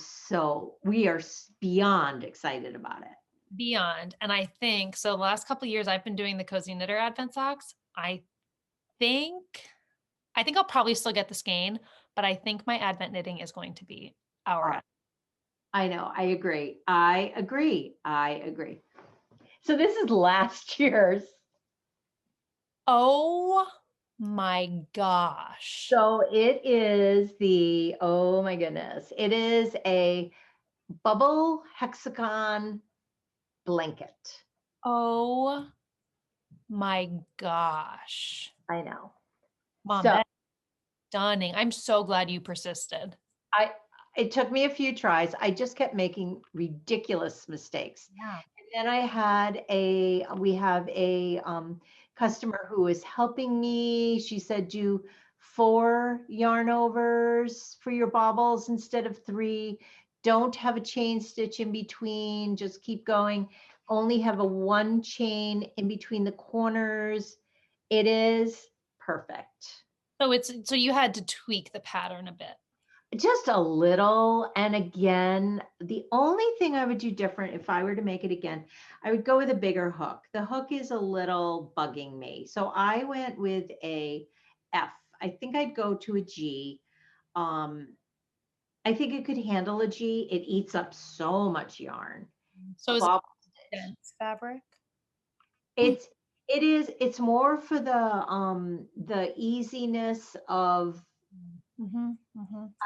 we are beyond excited about it. Beyond. And I think, so the last couple of years I've been doing the Cozy Knitter Advent Socks. I think I'll probably still get the skein, but I think my Advent knitting is going to be our. I know. I agree. So this is last year's. Oh my gosh. So it is oh my goodness. It is a bubble hexagon blanket. Oh my gosh. I know. Mom, that's stunning. I'm so glad you persisted. It took me a few tries. I just kept making ridiculous mistakes. Yeah. And then we have a customer who is helping me. She said, do 4 yarn overs for your baubles instead of 3. Don't have a chain stitch in between. Just keep going. Only have a 1 chain in between the corners. It is perfect. So you had to tweak the pattern a bit. Just a little. And again, the only thing I would do different if I were to make it again, I would go with a bigger hook. The hook is a little bugging me. So I went with a F. I think I'd go to a G. I think it could handle a G. It eats up so much yarn. So is it dense fabric? It's more for the easiness of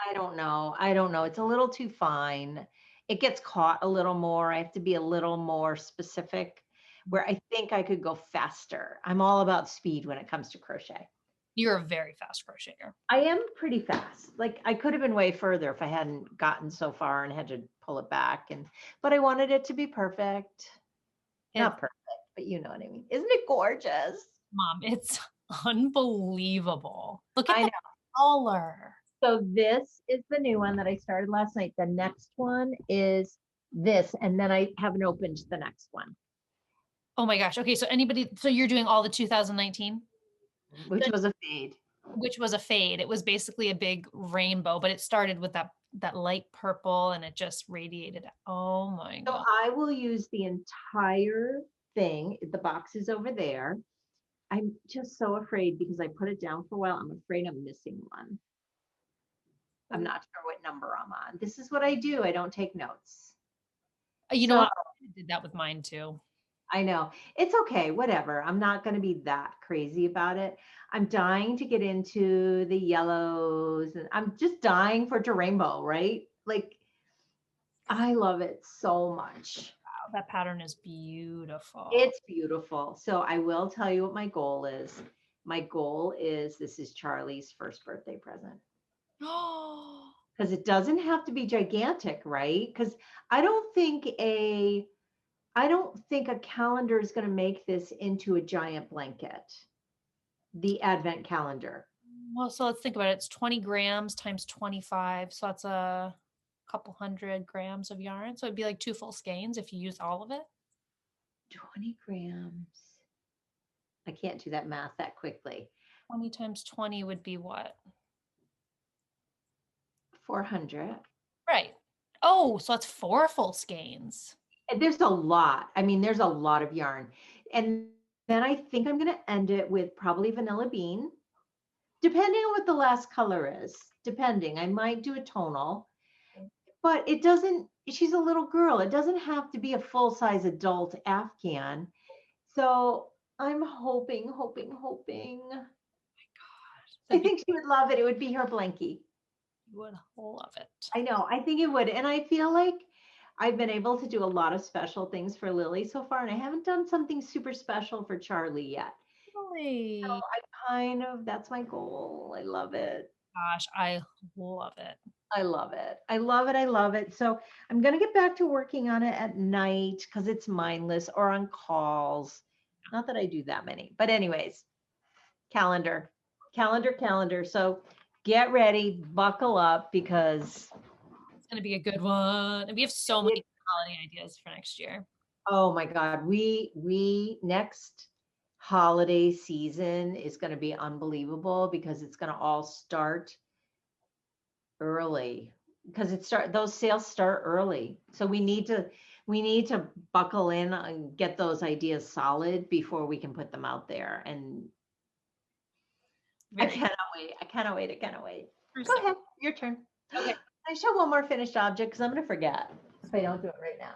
I don't know. It's a little too fine. It gets caught a little more. I have to be a little more specific where I think I could go faster. I'm all about speed when it comes to crochet. You're a very fast crocheter. I am pretty fast. Like I could have been way further if I hadn't gotten so far and had to pull it back. But I wanted it to be perfect. Not perfect, but you know what I mean. Isn't it gorgeous? Mom, it's unbelievable. Look at the color. So this is the new one that I started last night. The next one is this, and then I haven't opened the next one. Oh my gosh. Okay, so you're doing all the 2019? Which was a fade. Which was a fade. It was basically a big rainbow, but it started with that light purple and it just radiated. Oh my God. So I will use the entire thing. The box is over there. I'm just so afraid because I put it down for a while. I'm afraid I'm missing one. I'm not sure what number I'm on. This is what I do. I don't take notes. You know what? I did that with mine too. I know. It's okay. Whatever. I'm not going to be that crazy about it. I'm dying to get into the yellows and I'm just dying for it to rainbow, right? Like I love it so much. Wow, that pattern is beautiful. It's beautiful. So I will tell you what my goal is. My goal is this is Charlie's first birthday present. Because it doesn't have to be gigantic, right? Because I don't think a calendar is going to make this into a giant blanket. The advent calendar. Well, so let's think about it. It's 20 grams times 25. So that's a couple 100 grams of yarn. So it'd be like 2 full skeins if you use all of it. 20 grams. I can't do that math that quickly. 20 times 20 would be what? 400. Right. Oh, so it's 4 full skeins. And there's a lot. I mean, there's a lot of yarn. And then I think I'm going to end it with probably vanilla bean, depending on what the last color is. Depending, I might do a tonal, but it doesn't, she's a little girl. It doesn't have to be a full-size adult Afghan. So I'm hoping. Oh my gosh. I think she would love it. It would be her blankie. You would love it. I know. I think it would. And I feel like I've been able to do a lot of special things for Lily so far, and I haven't done something super special for Charlie yet. Really? So that's my goal. I love it. Gosh, I love it. I love it. I love it. I love it. So I'm going to get back to working on it at night because it's mindless or on calls. Not that I do that many, but anyways, calendar. So get ready, buckle up because it's going to be a good one. And we have so many holiday ideas for next year. Oh my God. We next holiday season is going to be unbelievable because it's going to all start early because those sales start early. So we need to buckle in and get those ideas solid before we can put them out there. And I cannot wait. Go ahead. Your turn. Okay. I show one more finished object because I'm going to forget if I don't do it right now.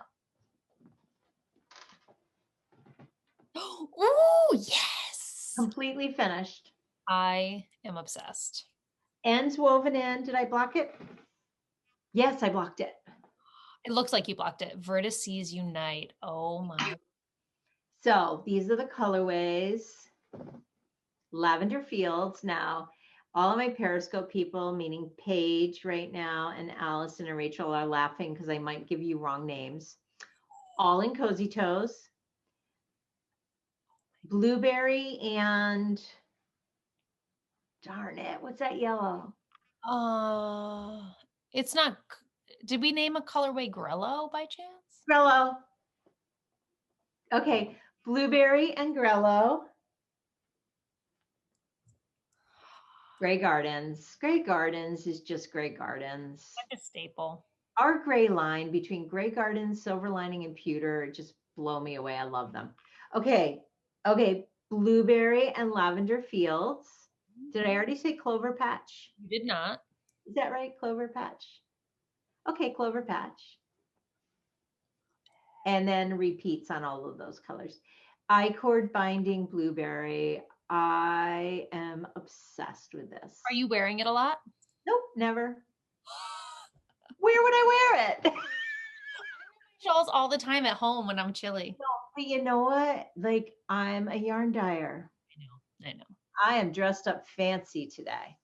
Oh, yes. Completely finished. I am obsessed. Ends woven in. Did I block it? Yes, I blocked it. It looks like you blocked it. Vertices Unite. Oh my. So these are the colorways. Lavender Fields. Now, all of my Periscope people, meaning Paige right now, and Allison and Rachel are laughing because I might give you wrong names. All in Cozy Toes. Blueberry and darn it, what's that yellow? It's not. Did we name a colorway Grellow by chance? Grellow. Okay, Blueberry and Grellow. Grey Gardens. Grey Gardens is just Grey Gardens. Like a staple. Our gray line between Grey Gardens, Silver Lining, and Pewter just blow me away. I love them. Okay, Blueberry and Lavender Fields. Did I already say Clover Patch? You did not. Is that right? Clover Patch. Okay, Clover Patch. And then repeats on all of those colors. I-cord binding Blueberry. I am obsessed with this. Are you wearing it a lot? Nope, never. Where would I wear it? Shawls all the time at home when I'm chilly. No, but you know what? Like, I'm a yarn dyer. I know. I am dressed up fancy today.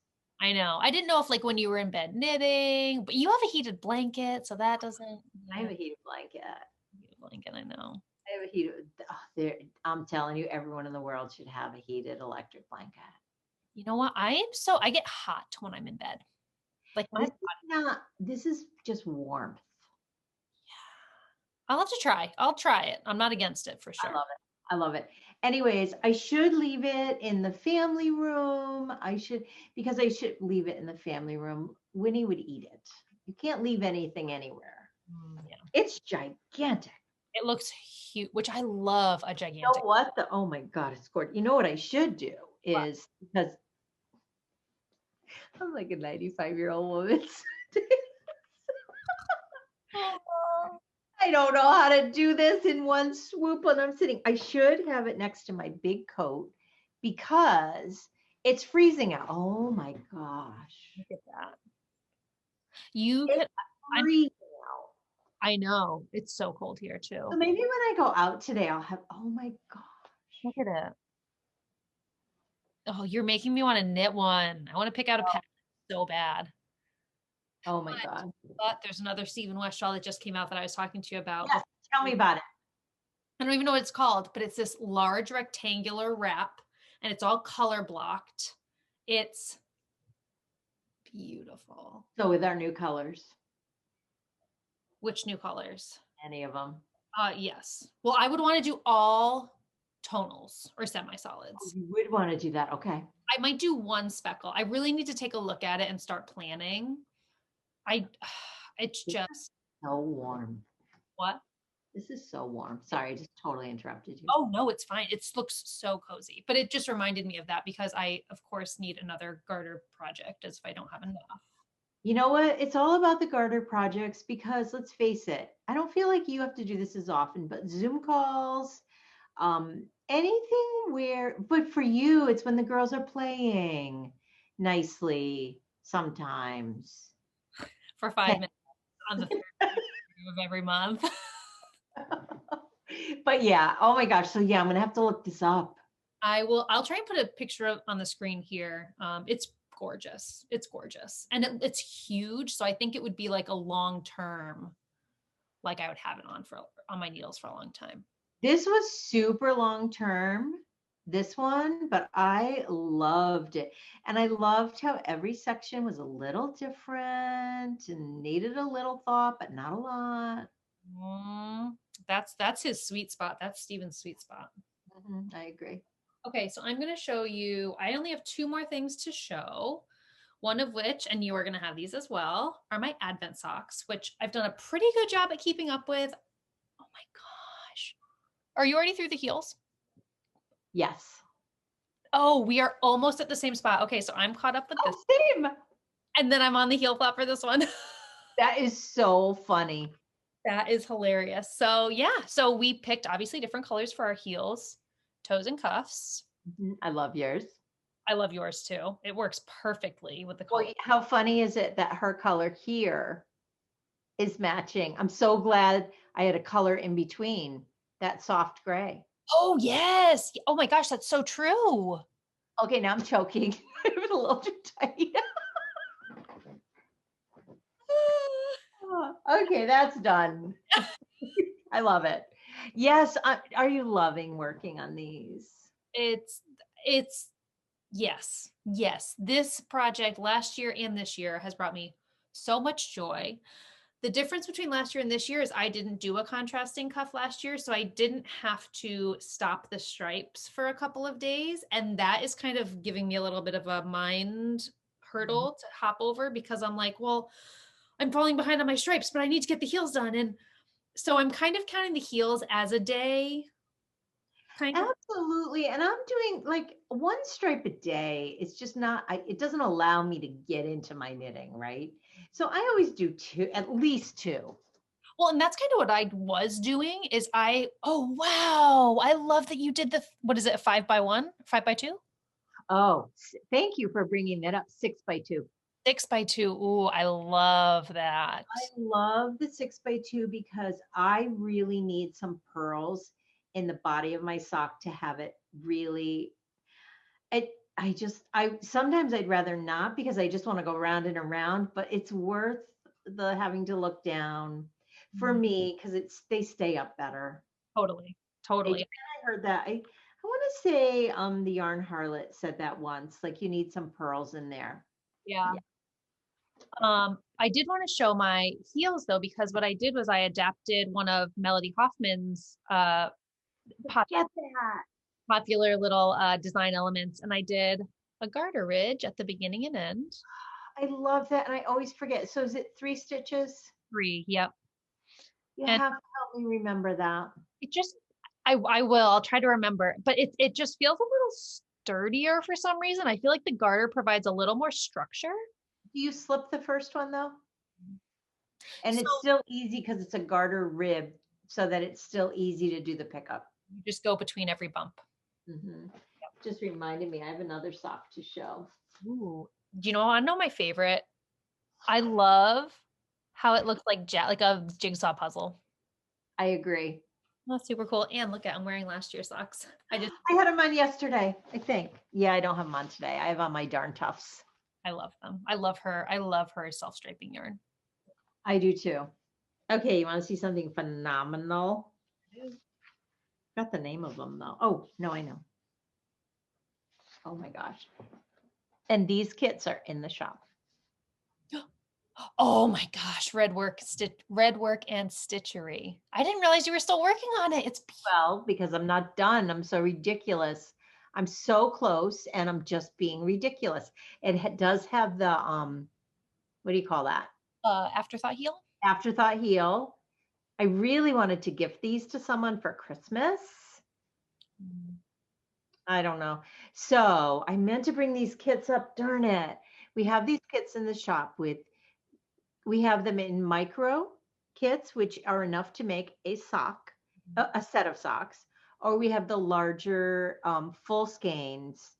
I know. I didn't know if like when you were in bed knitting, but you have a heated blanket, so that doesn't. I have a heated blanket. I know. I have a heated. I'm telling you, everyone in the world should have a heated electric blanket. You know what? I get hot when I'm in bed. Like this is just warmth. Yeah. I'll have to try. I'll try it. I'm not against it for sure. I love it. Anyways, I should leave it in the family room. Because I should leave it in the family room. Winnie would eat it. You can't leave anything anywhere. Yeah. It's gigantic. It looks huge, which I love a gigantic. You know what? Oh my God, it's gorgeous. You know what I should do is because I'm like a 95-year-old woman. I don't know how to do this in one swoop when I'm sitting. I should have it next to my big coat because it's freezing out. Oh my gosh. Look at that. It's freezing out. I know. It's so cold here too. So maybe when I go out today, I'll have, oh my gosh. Look at it. Oh, you're making me want to knit one. I want to pick out a pattern so bad. Oh my God. But there's another Stephen West shawl that just came out that I was talking to you about. Yeah, tell me about it. I don't even know what it's called, but it's this large rectangular wrap and it's all color blocked. It's beautiful. So with our new colors. Which new colors? Any of them. Yes. Well, I would want to do all tonals or semi-solids. You would want to do that. Okay. I might do one speckle. I really need to take a look at it and start planning. It's just So warm. what? This is so warm. Sorry, I just totally interrupted you. Oh no, it's fine. It looks so cozy, but it just reminded me of that because I, of course, need another garter project as if I don't have enough. You know what? It's all about the garter projects because let's face it, I don't feel like you have to do this as often, but Zoom calls, anything where, but for you, it's when the girls are playing nicely sometimes. For 5 minutes on the 3rd of every month. But yeah, oh my gosh. So yeah, I'm gonna have to look this up. I'll try and put a picture on the screen here. It's gorgeous. It's gorgeous. And it's huge. So I think it would be like a long term, like I would have it on my needles for a long time. This was super long term, this one, but I loved it. And I loved how every section was a little different and needed a little thought, but not a lot. That's his sweet spot. That's Steven's sweet spot. I agree. Okay, so I'm going to show you, I only have 2 more things to show. One of which, and you are going to have these as well, are my Advent socks, which I've done a pretty good job at keeping up with. Oh my gosh. Are you already through the heels? Yes. Oh, we are almost at the same spot. Okay, so I'm caught up with this. Same. And then I'm on the heel flap for this one. That is so funny. That is hilarious. So yeah, so we picked obviously different colors for our heels, toes and cuffs. I love yours. I love yours too. It works perfectly with the color. Well, how funny is it that her color here is matching? I'm so glad I had a color in between that soft gray. Oh yes. Oh my gosh, that's so true. Okay, now I'm choking. It was a little too tight. Okay, that's done. I love it. Yes. Are you loving working on these? It's yes. This project last year and this year has brought me so much joy. The difference between last year and this year is I didn't do a contrasting cuff last year, so I didn't have to stop the stripes for a couple of days. And that is kind of giving me a little bit of a mind hurdle to hop over because I'm like, well, I'm falling behind on my stripes, but I need to get the heels done. And so I'm kind of counting the heels as a day. Absolutely. And I'm doing like one stripe a day. It's just not, it doesn't allow me to get into my knitting, right? So I always do 2, at least 2. Well, and that's kind of what I was doing is oh, wow. I love that you did what is it? 5x1, 5x2? Oh, thank you for bringing that up. 6x2. 6x2. Ooh, I love that. I love the 6x2 because I really need some pearls in the body of my sock to have it really, sometimes I'd rather not because I just want to go round and around, but it's worth the having to look down for me because they stay up better. Totally. I heard that. I want to say the Yarn Harlot said that once, like you need some pearls in there. Yeah. I did want to show my heels though, because what I did was I adapted one of Melody Hoffman's popular little design elements, and I did a garter ridge at the beginning and end. I love that, and I always forget. So is it 3 stitches? 3, yep. You have to help me remember that. It just, I will. I'll try to remember, but it just feels a little sturdier for some reason. I feel like the garter provides a little more structure. Do you slip the first one though? And it's still easy because it's a garter rib, so that it's still easy to do the pickup. You just go between every bump. Yep. Just reminded me, I have another sock to show. Ooh, do you know? I know my favorite. I love how it looks like a jigsaw puzzle. I agree. That's super cool. And look at, I'm wearing last year's socks. I had them on yesterday, I think. Yeah, I don't have them on today. I have on my Darn Toughs. I love them. I love her self-striping yarn. I do too. Okay, you want to see something phenomenal? Got the name of them though. Oh, no, I know. Oh my gosh. And these kits are in the shop. Oh my gosh, Redwork and Stitchery. I didn't realize you were still working on it. It's Well, because I'm not done. I'm so ridiculous. I'm so close and I'm just being ridiculous. It does have the, what do you call that? Afterthought heel. Afterthought heel. I really wanted to gift these to someone for Christmas. I don't know. So I meant to bring these kits up. Darn it. We have these kits in the shop we have them in micro kits, which are enough to make a sock, a set of socks, or we have the larger full skeins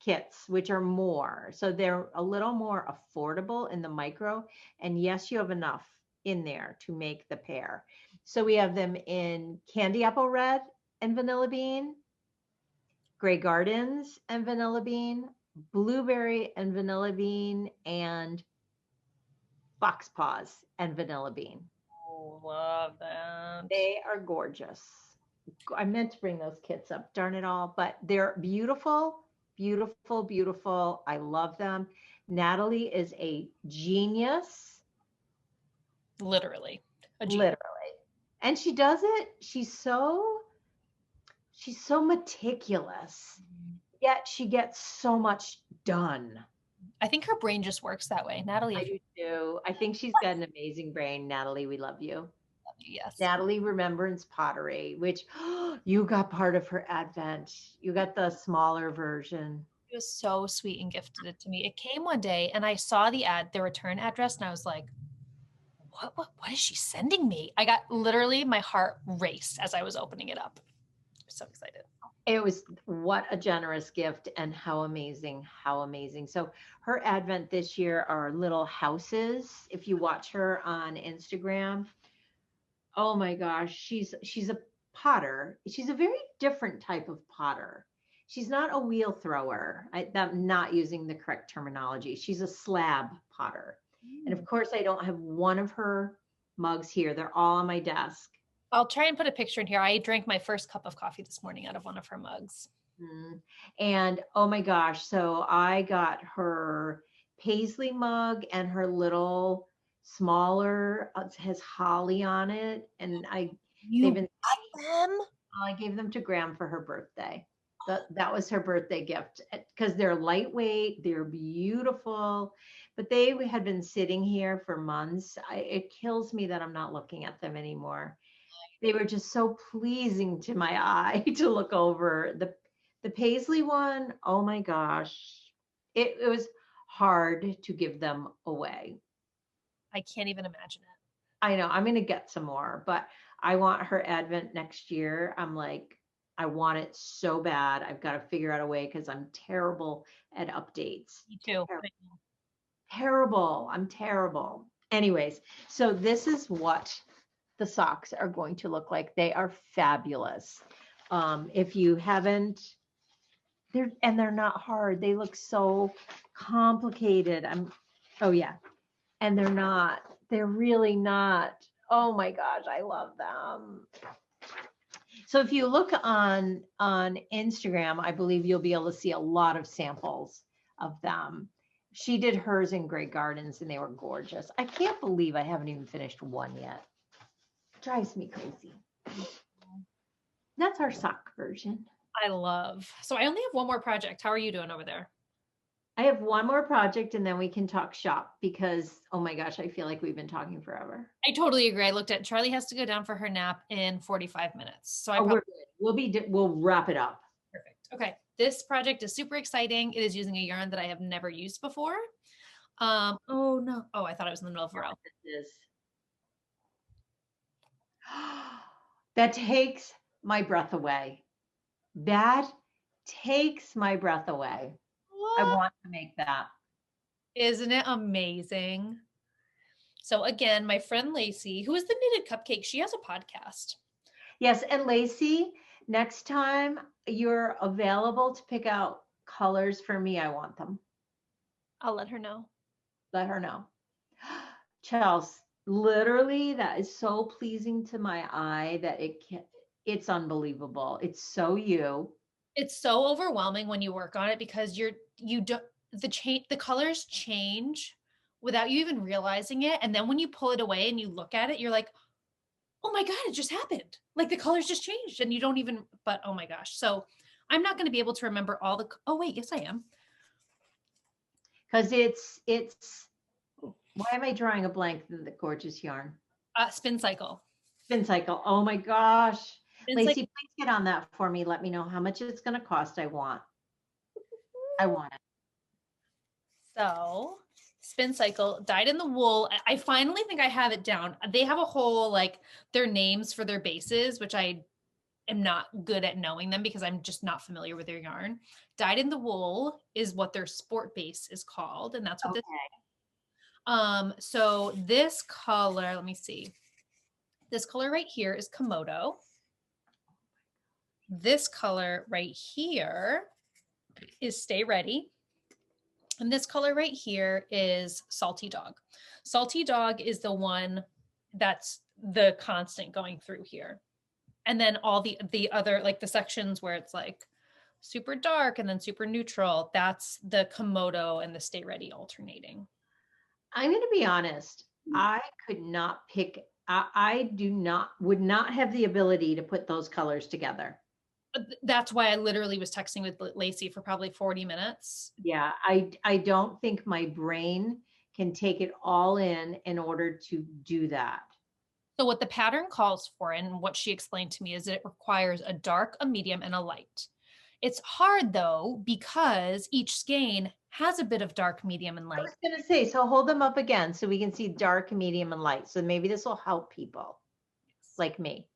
kits, which are more. So they're a little more affordable in the micro. And yes, you have enough in there to make the pair. So we have them in candy apple red and vanilla bean, Grey Gardens and vanilla bean, blueberry and vanilla bean, and fox paws and vanilla bean. Oh, love that. They are gorgeous. I meant to bring those kits up, darn it all, but they're beautiful, beautiful, beautiful. I love them. Natalie is a genius. Literally. Literally. And she does it. She's so meticulous, yet she gets so much done. I think her brain just works that way. Natalie. I do too. I think she's got an amazing brain. Natalie, we love you. Yes. Natalie Remembrance Pottery, which you got part of her advent. You got the smaller version. It was so sweet and gifted it to me. It came one day and I saw the return address, and I was like, what is she sending me? I got literally, my heart raced as I was opening it up. I was so excited. It was, what a generous gift, and how amazing, how amazing. So her advent this year are little houses. If you watch her on Instagram, oh my gosh, she's a potter. She's a very different type of potter. She's not a wheel thrower. I'm not using the correct terminology. She's a slab potter. And of course, I don't have one of her mugs here. They're all on my desk. I'll try and put a picture in here. I drank my first cup of coffee this morning out of one of her mugs. And oh my gosh, so I got her paisley mug and her little smaller, it has holly on it. And I gave them to Graham for her birthday. That was her birthday gift, because they're lightweight, they're beautiful, but they had been sitting here for months. It kills me that I'm not looking at them anymore. They were just so pleasing to my eye to look over. The paisley one, oh my gosh, it was hard to give them away. I can't even imagine it. I know, I'm going to get some more, but I want her advent next year. I'm like, I want it so bad. I've got to figure out a way, because I'm terrible at updates. Me too. Terrible. I'm terrible. Anyways, so this is what the socks are going to look like. They are fabulous. If you haven't, they're not hard. They look so complicated. Oh yeah. And they're really not. Oh my gosh, I love them. So if you look on Instagram, I believe you'll be able to see a lot of samples of them. She did hers in Grey Gardens and they were gorgeous. I can't believe I haven't even finished one yet. It drives me crazy. That's our sock version. So I only have one more project. How are you doing over there? I have one more project and then we can talk shop, because, oh my gosh, I feel like we've been talking forever. I totally agree. I looked at, Charlie has to go down for her nap in 45 minutes. So we're good. We'll wrap it up. Perfect. Okay. This project is super exciting. It is using a yarn that I have never used before. Oh no. Oh, I thought it was in the middle of a row. That takes my breath away. That takes my breath away. What? I want to make that. Isn't it amazing? So again, my friend Lacey, who is the Knitted Cupcake, she has a podcast. Yes. And Lacey, next time you're available to pick out colors for me, I want them. I'll let her know. Let her know. Chelsea, literally, that is so pleasing to my eye that it's unbelievable. It's so you. It's so overwhelming when you work on it, because the colors change without you even realizing it. And then when you pull it away and you look at it, you're like, oh my God, it just happened. Like the colors just changed and you don't even, but oh my gosh. So I'm not going to be able to remember all the, oh wait, yes, I am. Because why am I drawing a blank in the gorgeous yarn? Spin Cycle. Spin Cycle. Oh my gosh. Spin Lacey, Cycle. please get on that for me. Let me know how much it's going to cost. I want it. So Spin Cycle, Dyed in the Wool. I finally think I have it down. They have a whole, like, their names for their bases, which I am not good at knowing them because I'm just not familiar with their yarn. Dyed in the Wool is what their sport base is called. And that's what this, so this color, let me see. This color right here is Komodo. This color right here is Stay Ready. And this color right here is Salty Dog. Salty Dog is the one that's the constant going through here. And then all the other, like the sections where it's like super dark and then super neutral, that's the Komodo and the Stay Ready alternating. I'm going to be honest. I could not pick, would not have the ability to put those colors together. That's why I literally was texting with Lacey for probably 40 minutes. Yeah, I don't think my brain can take it all in order to do that. So what the pattern calls for and what she explained to me is it requires a dark, a medium, and a light. It's hard though, because each skein has a bit of dark, medium, and light. I was going to say, so hold them up again so we can see dark, medium, and light. So maybe this will help people like me.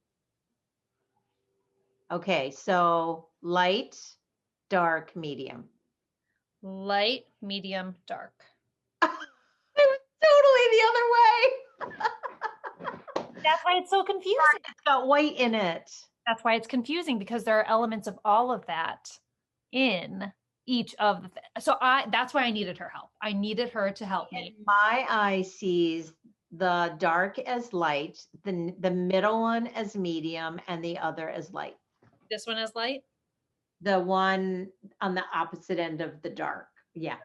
Okay, so light, dark, medium. Light, medium, dark. I was totally the other way. That's why it's so confusing. It's got white in it. That's why it's confusing, because there are elements of all of that in each of the so that's why I needed her help. I needed her to help me. My eye sees the dark as light, the middle one as medium, and the other as light. This one is light? The one on the opposite end of the dark. Yeah.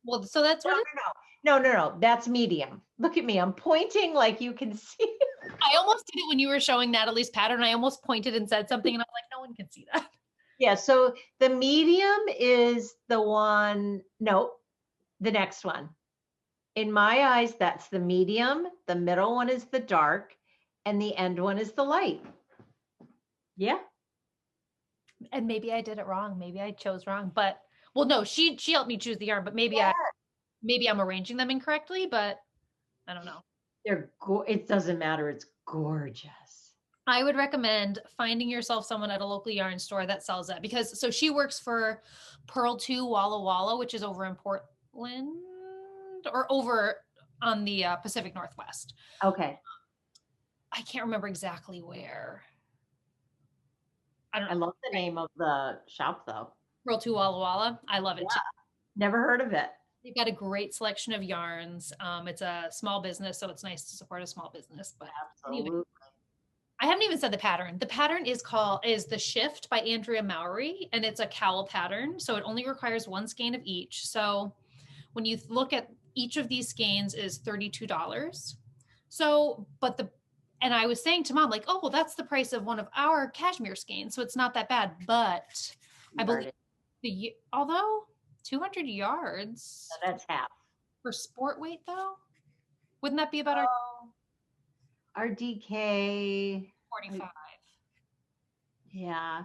Well, so that's what No. That's medium. Look at me. I'm pointing like you can see. I almost did it when you were showing Natalie's pattern. I almost pointed and said something and I'm like, no one can see that. Yeah. So the medium is the one, no, the next one. In my eyes, that's the medium. The middle one is the dark and the end one is the light. Yeah. And maybe I did it wrong. Maybe I chose wrong, but well, no, she helped me choose the yarn, but maybe I'm arranging them incorrectly, but I don't know. It doesn't matter. It's gorgeous. I would recommend finding yourself someone at a local yarn store that sells that, because so she works for Pearl 2 Walla Walla, which is over in Portland or over on the Pacific Northwest. Okay. I can't remember exactly where. I don't know. I love the name of the shop though. Pearl 2 Walla Walla. I love it too. Never heard of it. They've got a great selection of yarns. It's a small business, so it's nice to support a small business. But absolutely. Anyway, I haven't even said the pattern. The pattern is The Shift by Andrea Mowry, and it's a cowl pattern. So it only requires one skein of each. So when you look at each of these skeins is $32. So, and I was saying to Mom, like, oh, well, that's the price of one of our cashmere skeins. So it's not that bad. But I believe although 200 yards. So that's half. For sport weight though? Wouldn't that be about our DK 45? Yeah.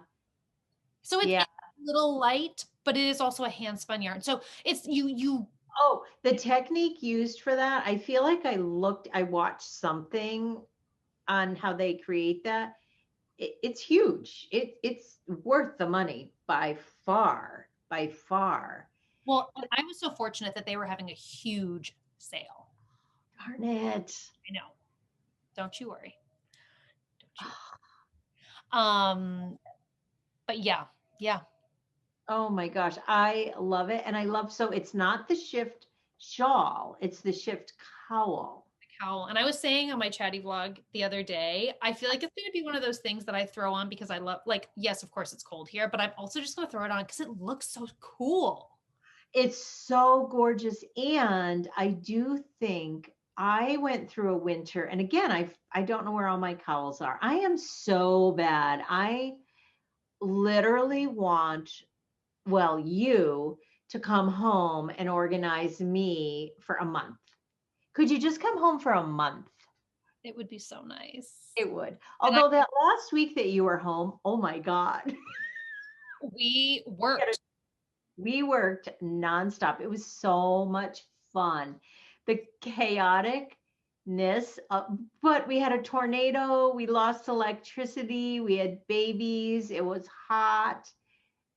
So it's a little light, but it is also a hand spun yarn. So it's you. Oh, the technique used for that. I feel like I watched something on how they create that. It's huge. It's worth the money by far. Well, I was so fortunate that they were having a huge sale. Darn it. I know. Don't you worry. But yeah. Oh my gosh, I love it. And I love, so it's not the Shift shawl, it's the Shift cowl. Cowl. And I was saying on my chatty vlog the other day, I feel like it's going to be one of those things that I throw on because I love, like, yes, of course it's cold here, but I'm also just going to throw it on because it looks so cool. It's so gorgeous. And I do think I went through a winter, and again, I don't know where all my cowls are. I am so bad. I literally want, well, you to come home and organize me for a month. Could you just come home for a month? It would be so nice. It would. And Although that last week that you were home, oh my God. we worked. We worked nonstop. It was so much fun. The chaoticness, but we had a tornado. We lost electricity. We had babies. It was hot.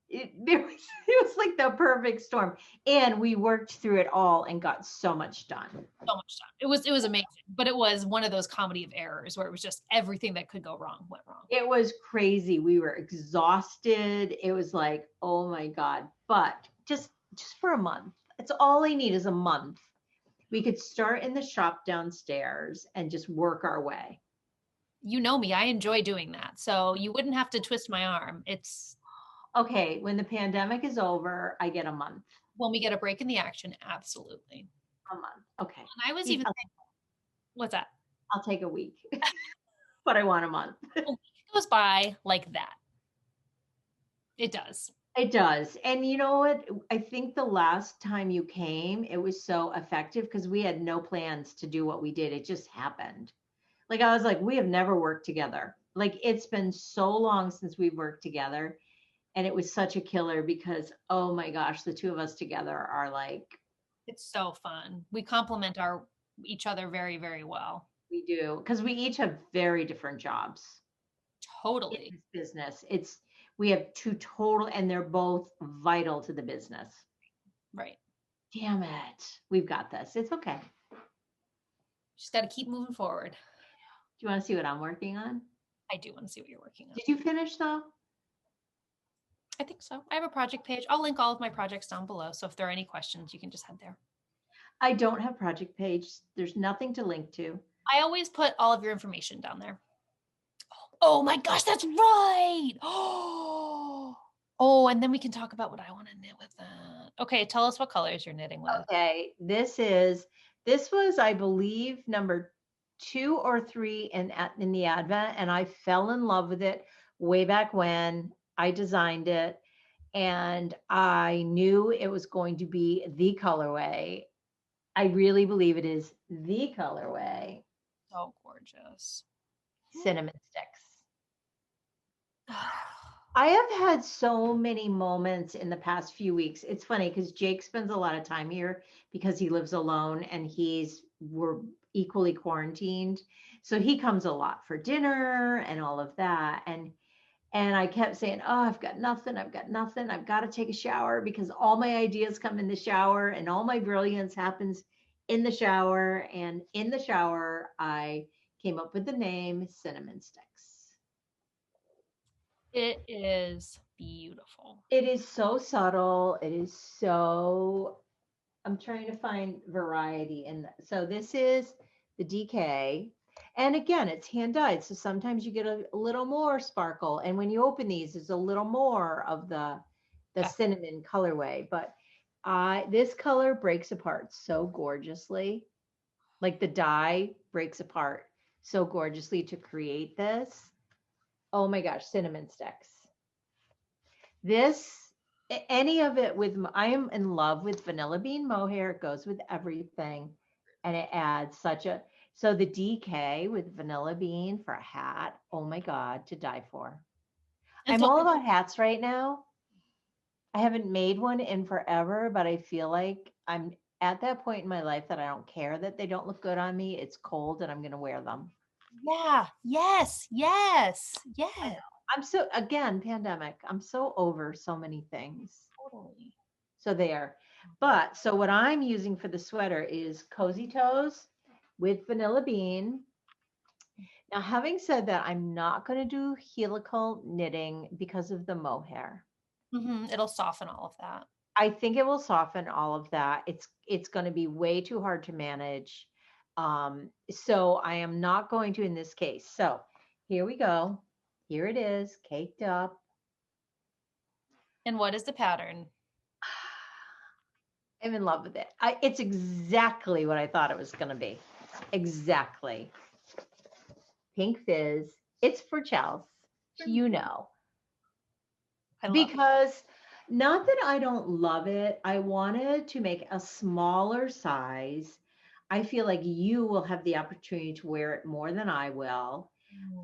It was like the perfect storm. And we worked through it all and got so much done. So much done. It was amazing, but it was one of those comedy of errors where it was just everything that could go wrong went wrong. It was crazy. We were exhausted. It was like, oh my God. But just for a month. It's all I need is a month. We could start in the shop downstairs and just work our way. You know me, I enjoy doing that. So you wouldn't have to twist my arm. It's okay. When the pandemic is over, I get a month. When we get a break in the action, absolutely. A month. Okay. And I was even thinking, what's that? I'll take a week, but I want a month. A week goes by like that. It does. It does. And you know what? I think the last time you came, it was so effective because we had no plans to do what we did. It just happened. Like I was like, we have never worked together. Like it's been so long since we've worked together. And it was such a killer because, oh my gosh, the two of us together are like. It's so fun. We complement each other very, very well. We do. Because we each have very different jobs. Totally. In this business. We have two total, and they're both vital to the business. Right. Damn it. We've got this. It's okay. Just got to keep moving forward. Do you want to see what I'm working on? I do want to see what you're working on. Did you finish though? I think so. I have a project page. I'll link all of my projects down below. So if there are any questions, you can just head there. I don't have project page. There's nothing to link to. I always put all of your information down there. Oh my gosh, that's right. Oh, and then we can talk about what I want to knit with that. Okay, tell us what colors you're knitting with. Okay, this was, I believe, number 2 or 3 in the Advent, and I fell in love with it way back when I designed it, and I knew it was going to be the colorway. I really believe it is the colorway. So gorgeous. Cinnamon sticks. I have had so many moments in the past few weeks. It's funny because Jake spends a lot of time here because he lives alone and we're equally quarantined. So he comes a lot for dinner and all of that. And I kept saying, oh, I've got nothing. I've got to take a shower because all my ideas come in the shower and all my brilliance happens in the shower. And in the shower, I came up with the name Cinnamon Sticks. It is beautiful. It is so subtle. It is so, I'm trying to find variety in that. So this is the DK. And again, it's hand dyed. So sometimes you get a little more sparkle. And when you open these, there's a little more of the cinnamon colorway. But this color breaks apart so gorgeously. Like the dye breaks apart so gorgeously to create this. Oh my gosh, cinnamon sticks. Any of it I am in love with vanilla bean mohair. It goes with everything. And it adds so the DK with vanilla bean for a hat. Oh my God, to die for. I'm all about hats right now. I haven't made one in forever, but I feel like I'm at that point in my life that I don't care that they don't look good on me. It's cold and I'm going to wear them. Yeah. Yes. Again, pandemic. I'm so over so many things. Totally. So there. But so what I'm using for the sweater is Cozy Toes with vanilla bean. Now, having said that, I'm not going to do helical knitting because of the mohair. It'll soften all of that. I think it will soften all of that. It's going to be way too hard to manage. So I am not going to in this case. So here we go. Here it is, caked up. And what is the pattern? I'm in love with it. It's exactly what I thought it was going to be. Exactly. Pink Fizz. It's for Chelsea, you know. Because not that I don't love it, I wanted to make a smaller size. I feel like you will have the opportunity to wear it more than I will.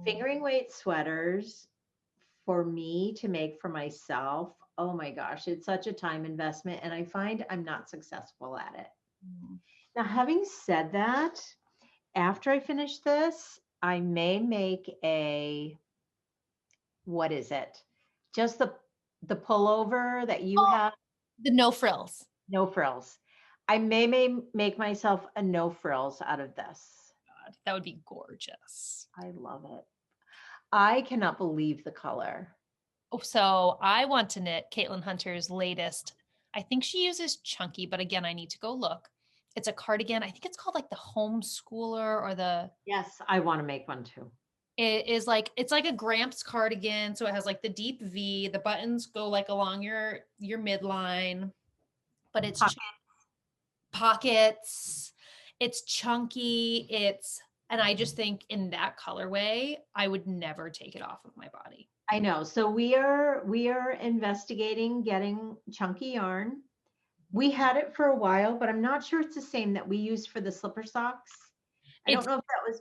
Fingering weight sweaters for me to make for myself, oh my gosh, it's such a time investment. And I find I'm not successful at it. Now, having said that, after I finish this, I may make what is it? Just the pullover that you have? The no frills. No frills. I may make myself a no frills out of this. God, that would be gorgeous. I love it. I cannot believe the color. Oh, so I want to knit Caitlin Hunter's latest. I think she uses chunky, but again, I need to go look. It's a cardigan. I think it's called like the Homeschooler or the. Yes, I want to make one too. It is like, it's like a Gramps cardigan. So it has like the deep V, the buttons go like along your midline, but it's pockets. It's chunky. And I just think in that colorway, I would never take it off of my body. I know. So we are investigating getting chunky yarn. We had it for a while, but I'm not sure it's the same that we used for the slipper socks. I don't know if that was,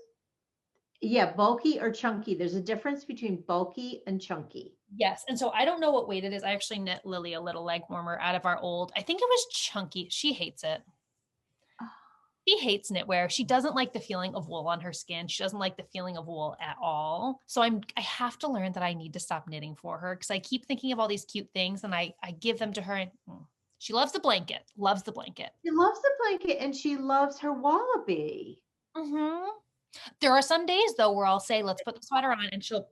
bulky or chunky. There's a difference between bulky and chunky. Yes. And so I don't know what weight it is. I actually knit Lily a little leg warmer out of our old, I think it was chunky. She hates it. She hates knitwear. She doesn't like the feeling of wool on her skin. She doesn't like the feeling of wool at all. So I have to learn that I need to stop knitting for her because I keep thinking of all these cute things and I give them to her and she loves the blanket, loves the blanket. She loves the blanket and she loves her Wallaby. Mm-hmm. There are some days though where I'll say, let's put the sweater on and she'll.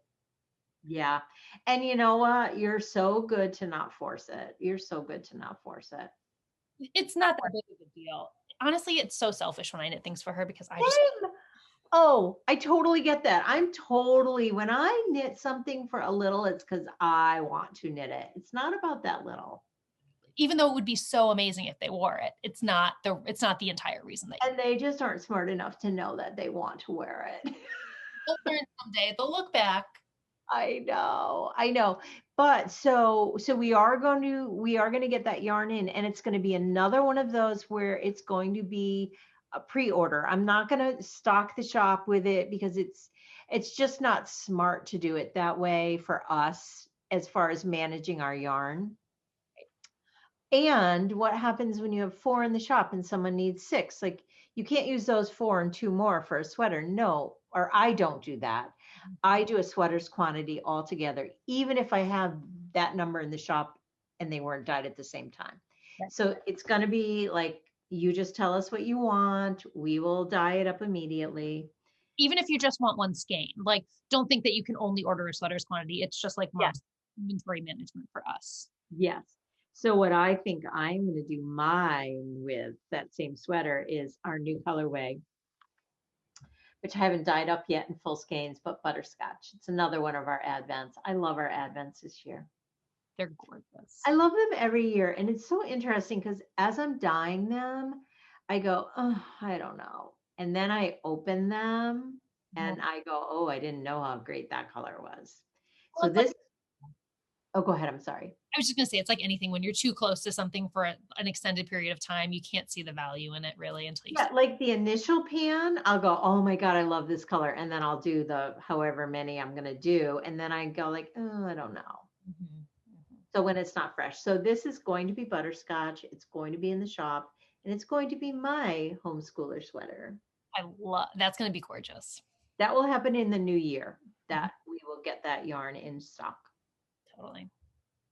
Yeah. And you know what? You're so good to not force it. You're so good to not force it. It's not that big of a deal. Honestly, it's so selfish when I knit things for her because I totally get that. When I knit something for a little, it's because I want to knit it. It's not about that little. Even though it would be so amazing if they wore it, it's not the entire reason and they just aren't smart enough to know that they want to wear it. They'll learn someday. They'll look back. I know. But so we are going to get that yarn in, and it's going to be another one of those where it's going to be a pre-order. I'm not going to stock the shop with it because it's just not smart to do it that way for us as far as managing our yarn. And what happens when you have 4 in the shop and someone needs 6? Like you can't use those 4 and 2 more for a sweater. No, or I don't do that. I do a sweater's quantity altogether, even if I have that number in the shop and they weren't dyed at the same time. So it's going to be like, you just tell us what you want. We will dye it up immediately. Even if you just want one skein, like don't think that you can only order a sweater's quantity. It's just like inventory management for us. Yes. So what I think I'm going to do mine with that same sweater is our new colorway, which I haven't dyed up yet in full skeins, but butterscotch. It's another one of our advents. I love our advents this year. They're gorgeous. I love them every year. And it's so interesting because as I'm dyeing them, I go, oh, I don't know. And then I open them and I go, oh, I didn't know how great that color was. Well, so oh, go ahead. I'm sorry. I was just going to say, it's like anything. When you're too close to something for an extended period of time, you can't see the value in it really until you. Yeah, like the initial pan, I'll go, oh my God, I love this color. And then I'll do the however many I'm going to do. And then I go like, oh, I don't know. So when it's not fresh. So this is going to be butterscotch. It's going to be in the shop. And it's going to be my homeschooler sweater. That's going to be gorgeous. That will happen in the new year that we will get that yarn in stock. Totally.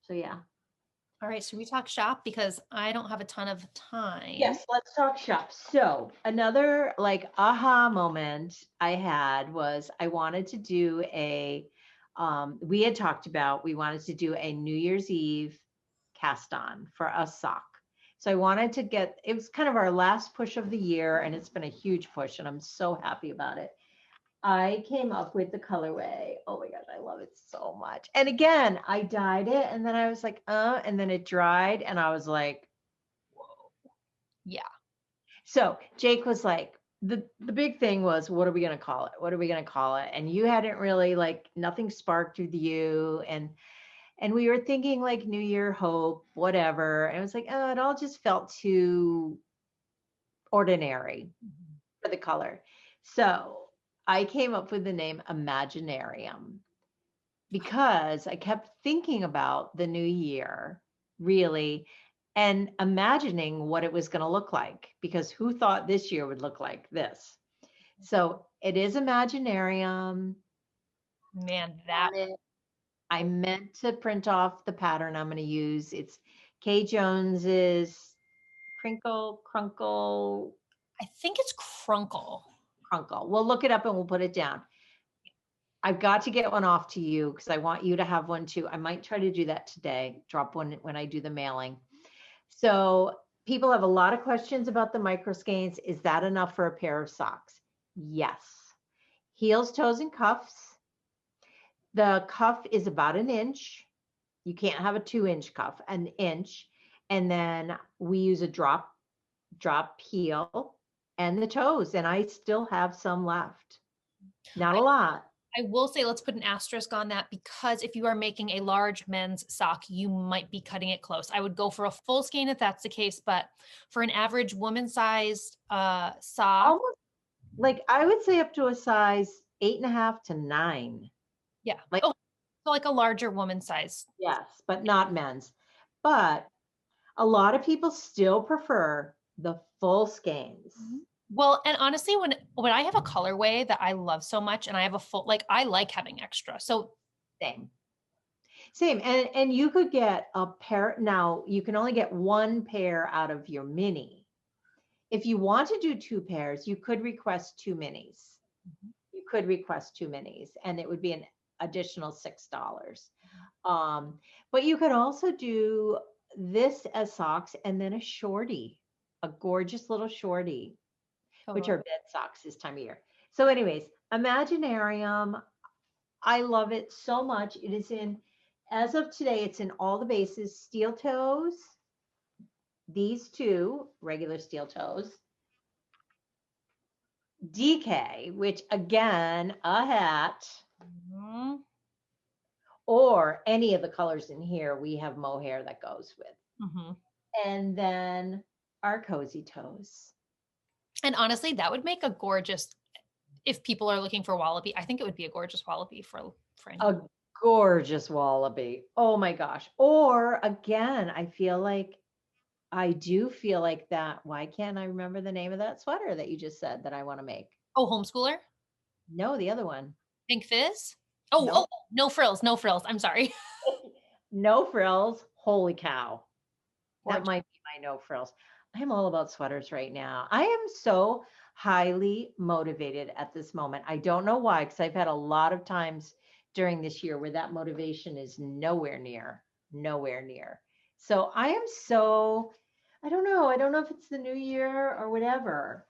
So yeah. All right. Should we talk shop? Because I don't have a ton of time. Yes, let's talk shop. So another like aha moment I had was I wanted to do we had talked about, we wanted to do a New Year's Eve cast on for a sock. So I wanted to it was kind of our last push of the year and it's been a huge push and I'm so happy about it. I came up with the colorway. Oh my gosh, I love it so much. And again, I dyed it and then I was like, and then it dried and I was like, whoa. Yeah. So Jake was like, the big thing was, what are we going to call it? What are we going to call it? And you hadn't really like, nothing sparked with you. And we were thinking like New Year hope, whatever. And it was like, oh, it all just felt too ordinary for the color. So I came up with the name Imaginarium because I kept thinking about the new year, really, and imagining what it was going to look like, because who thought this year would look like this? So it is Imaginarium. Man, that I meant to print off the pattern I'm going to use. It's Kay Jones's Crinkle, Crunkle, I think it's Crunkle. Crunkle. We'll look it up and we'll put it down. I've got to get one off to you because I want you to have one too. I might try to do that today, drop one when I do the mailing. So people have a lot of questions about the micro skeins. Is that enough for a pair of socks? Yes. Heels, toes, and cuffs. The cuff is about an inch. You can't have a 2-inch cuff, an inch. And then we use a drop heel and the toes. And I still have some left. Not a lot. I will say, let's put an asterisk on that, because if you are making a large men's sock, you might be cutting it close. I would go for a full skein if that's the case, but for an average woman-sized sock, Almost, like I would say up to a size 8.5 to 9. yeah, Like, so like a larger woman size. yes, but not men's. But a lot of people still prefer the full skeins. Well, and honestly, when I have a colorway that I love so much and I have a full, like I like having extra. So Same. And you could get a pair. Now you can only get one pair out of your mini. If you want to do 2 pairs, you could request 2 minis. You could request 2 minis and it would be an additional $6. But you could also do this as socks and then a shorty, a gorgeous little shorty, which are bed socks this time of year. So anyways, Imaginarium, I love it so much. It is in, as of today, it's in all the bases, steel toes, these 2 regular steel toes, DK, which again, a hat, or any of the colors in here, we have mohair that goes with. And then our cozy toes. And honestly, that would make a gorgeous, if people are looking for wallaby, I think it would be a gorgeous wallaby for a gorgeous wallaby. Oh my gosh. Or again, I do feel like that. Why can't I remember the name of that sweater that you just said that I want to make? Oh, Homeschooler? No, the other one. Pink Fizz? Oh, nope. Oh, no frills, no frills. I'm sorry. No frills. Holy cow. That might be my no frills. I'm all about sweaters right now. I am so highly motivated at this moment. I don't know why, because I've had a lot of times during this year where that motivation is nowhere near. So I am so, I don't know if it's the new year or whatever.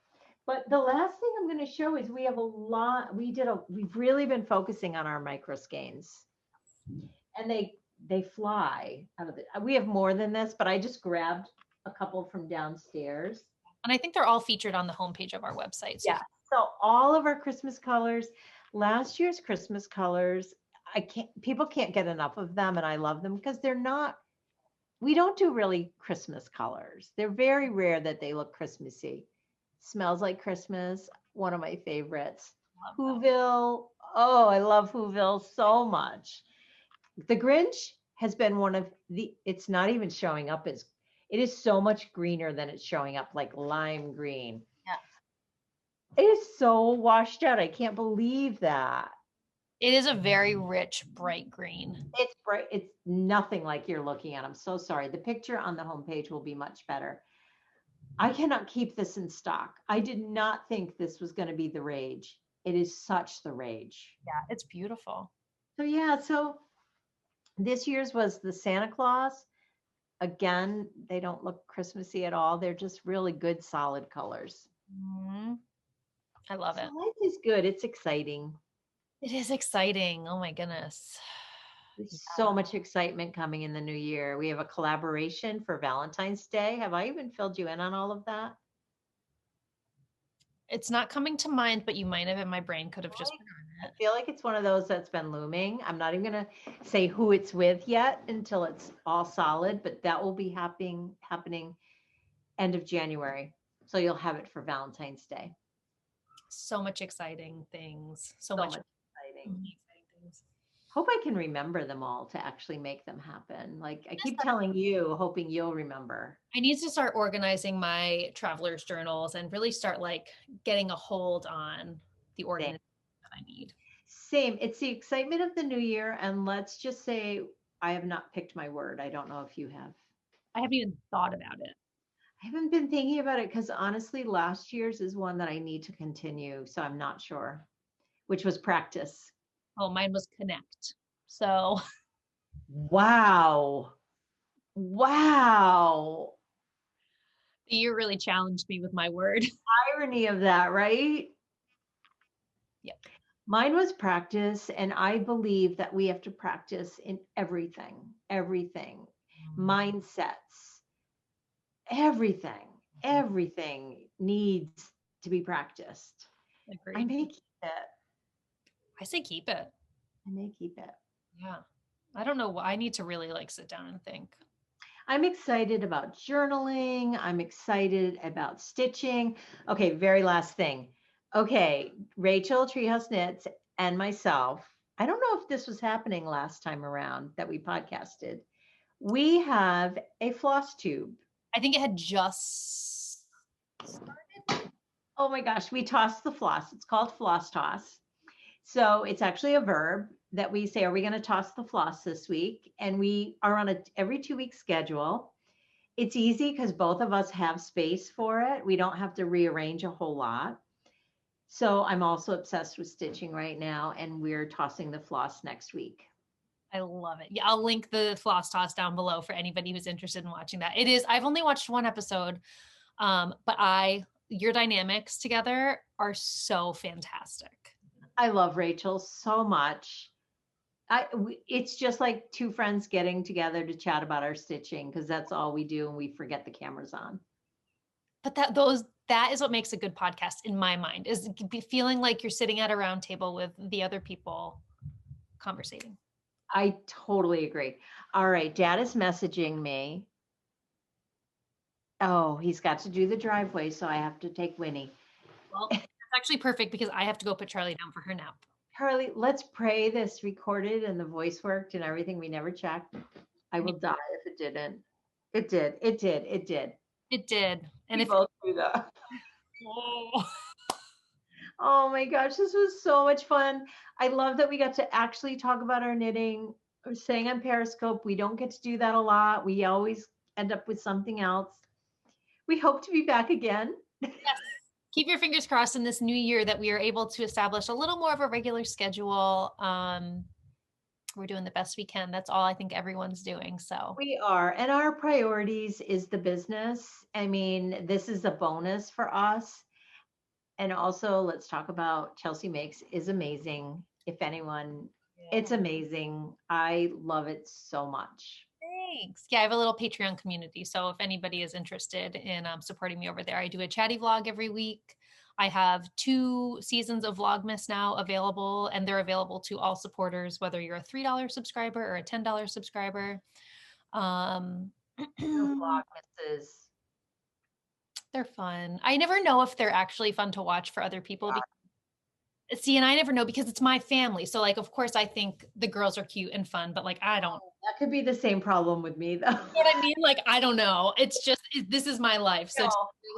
But the last thing I'm going to show is we have a lot, we've really been focusing on our micro skeins. And they fly out of it. We have more than this, but I just grabbed a couple from downstairs. And I think they're all featured on the homepage of our website. So. Yeah. So all of our Christmas colors, last year's Christmas colors, people can't get enough of them. And I love them because we don't do really Christmas colors. They're very rare that they look Christmassy. Smells Like Christmas, one of my favorites. Whoville. Oh, I love Whoville so much. The Grinch has been one of it's not even showing up as, it is so much greener than it's showing up, like lime green. Yeah. It is so washed out. I can't believe that. It is a very rich, bright green. It's bright. It's nothing like you're looking at. I'm so sorry. The picture on the homepage will be much better. I cannot keep this in stock. I did not think this was going to be the rage. It is such the rage. Yeah, it's beautiful. So yeah, so this year's was the Santa Claus. Again, they don't look Christmassy at all. They're just really good, solid colors. I love it. Life is good. It's exciting. It is exciting. Oh my goodness. So much excitement coming in the new year. We have a collaboration for Valentine's Day. Have I even filled you in on all of that? It's not coming to mind, but you might have, and my brain could have just I feel like it's one of those that's been looming. I'm not even going to say who it's with yet until it's all solid, but that will be happening end of January. So you'll have it for Valentine's Day. so much exciting things. So So much much exciting. exciting things. Hope I can remember them all to actually make them happen. Like I keep telling you, hoping you'll remember. I need to start organizing my traveler's journals and really start like getting a hold on the organization that I need. Same. It's the excitement of the new year. And let's just say I have not picked my word. I don't know if you have. I haven't even thought about it. I haven't been thinking about it because honestly, last year's is one that I need to continue. So I'm not sure, which was practice. Oh, mine was connect. So Wow. Wow. the year really challenged me with my word. Irony of that, right? Yep. Mine was practice. And I believe that we have to practice in everything, mindsets, everything needs to be practiced. Agreed. I may keep it. I say keep it. I may keep it. Yeah. I don't know why. I need to really like sit down and think. I'm excited about journaling. I'm excited about stitching. Okay, very last thing. Okay, Rachel, Treehouse Knits, and myself. I don't know if this was happening last time around that we podcasted. We have a floss tube. I think it had just started. Oh my gosh, we toss the floss. It's called floss toss. So it's actually a verb that we say, are we going to toss the floss this week? And we are on a every 2-week schedule. It's easy because both of us have space for it. We don't have to rearrange a whole lot. So I'm also obsessed with stitching right now, and we're tossing the floss next week. I love it. Yeah, I'll link the floss toss down below for anybody who's interested in watching that. It is, I've only watched one episode, but your dynamics together are so fantastic. I love Rachel so much. It's just like two friends getting together to chat about our stitching because that's all we do and we forget the cameras on. But that is what makes a good podcast in my mind, is feeling like you're sitting at a round table with the other people conversating. I totally agree. All right, Dad is messaging me. Oh, he's got to do the driveway, so I have to take Winnie. Well, that's actually perfect because I have to go put Charlie down for her nap. Charlie, let's pray this recorded and the voice worked and everything. We never checked. I will die if it didn't. It did. And if both do that. Oh my gosh, this was so much fun. I love that we got to actually talk about our knitting. I was saying on Periscope, we don't get to do that a lot. We always end up with something else. We hope to be back again. Yes. Keep your fingers crossed in this new year that we are able to establish a little more of a regular schedule. We're doing the best we can. That's all I think everyone's doing. So we are. And our priorities is the business. I mean, this is a bonus for us. And also, let's talk about Chelsea Makes is amazing. If anyone, it's amazing. I love it so much. Thanks. Yeah, I have a little Patreon community. So if anybody is interested in supporting me over there, I do a chatty vlog every week. I have 2 seasons of Vlogmas now available, and they're available to all supporters, whether you're a $3 subscriber or a $10 subscriber. Vlogmases. They're fun. I never know if they're actually fun to watch for other people. Yeah. See, and I never know because it's my family. So like, of course I think the girls are cute and fun, but like, I don't. That could be the same problem with me though. You know what I mean? Like, I don't know. It's just, this is my life. So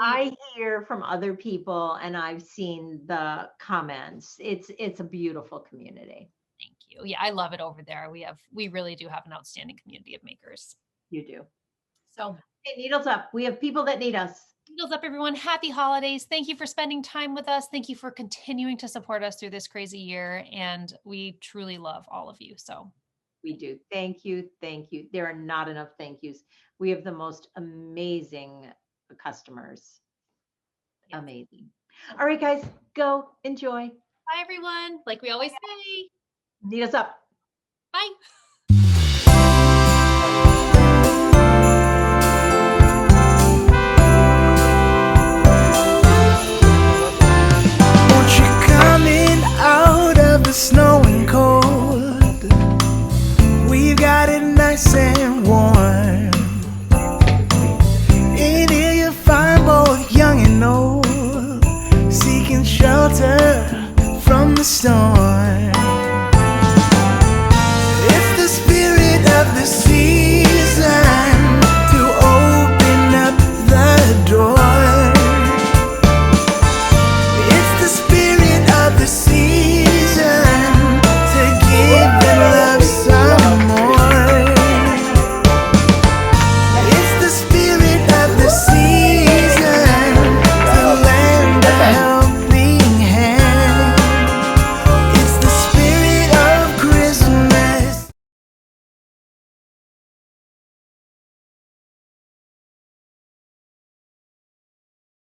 I hear from other people and I've seen the comments. It's a beautiful community. Thank you. Yeah, I love it over there. We really do have an outstanding community of makers. You do. So hey, needles up. We have people that need us. Needles up, everyone. Happy holidays. Thank you for spending time with us. Thank you for continuing to support us through this crazy year. And we truly love all of you. So we do. Thank you. Thank you. There are not enough thank yous. We have the most amazing customers. Yeah. Amazing. All right, guys, go enjoy. Bye, everyone. Like we always say, needles up. Bye.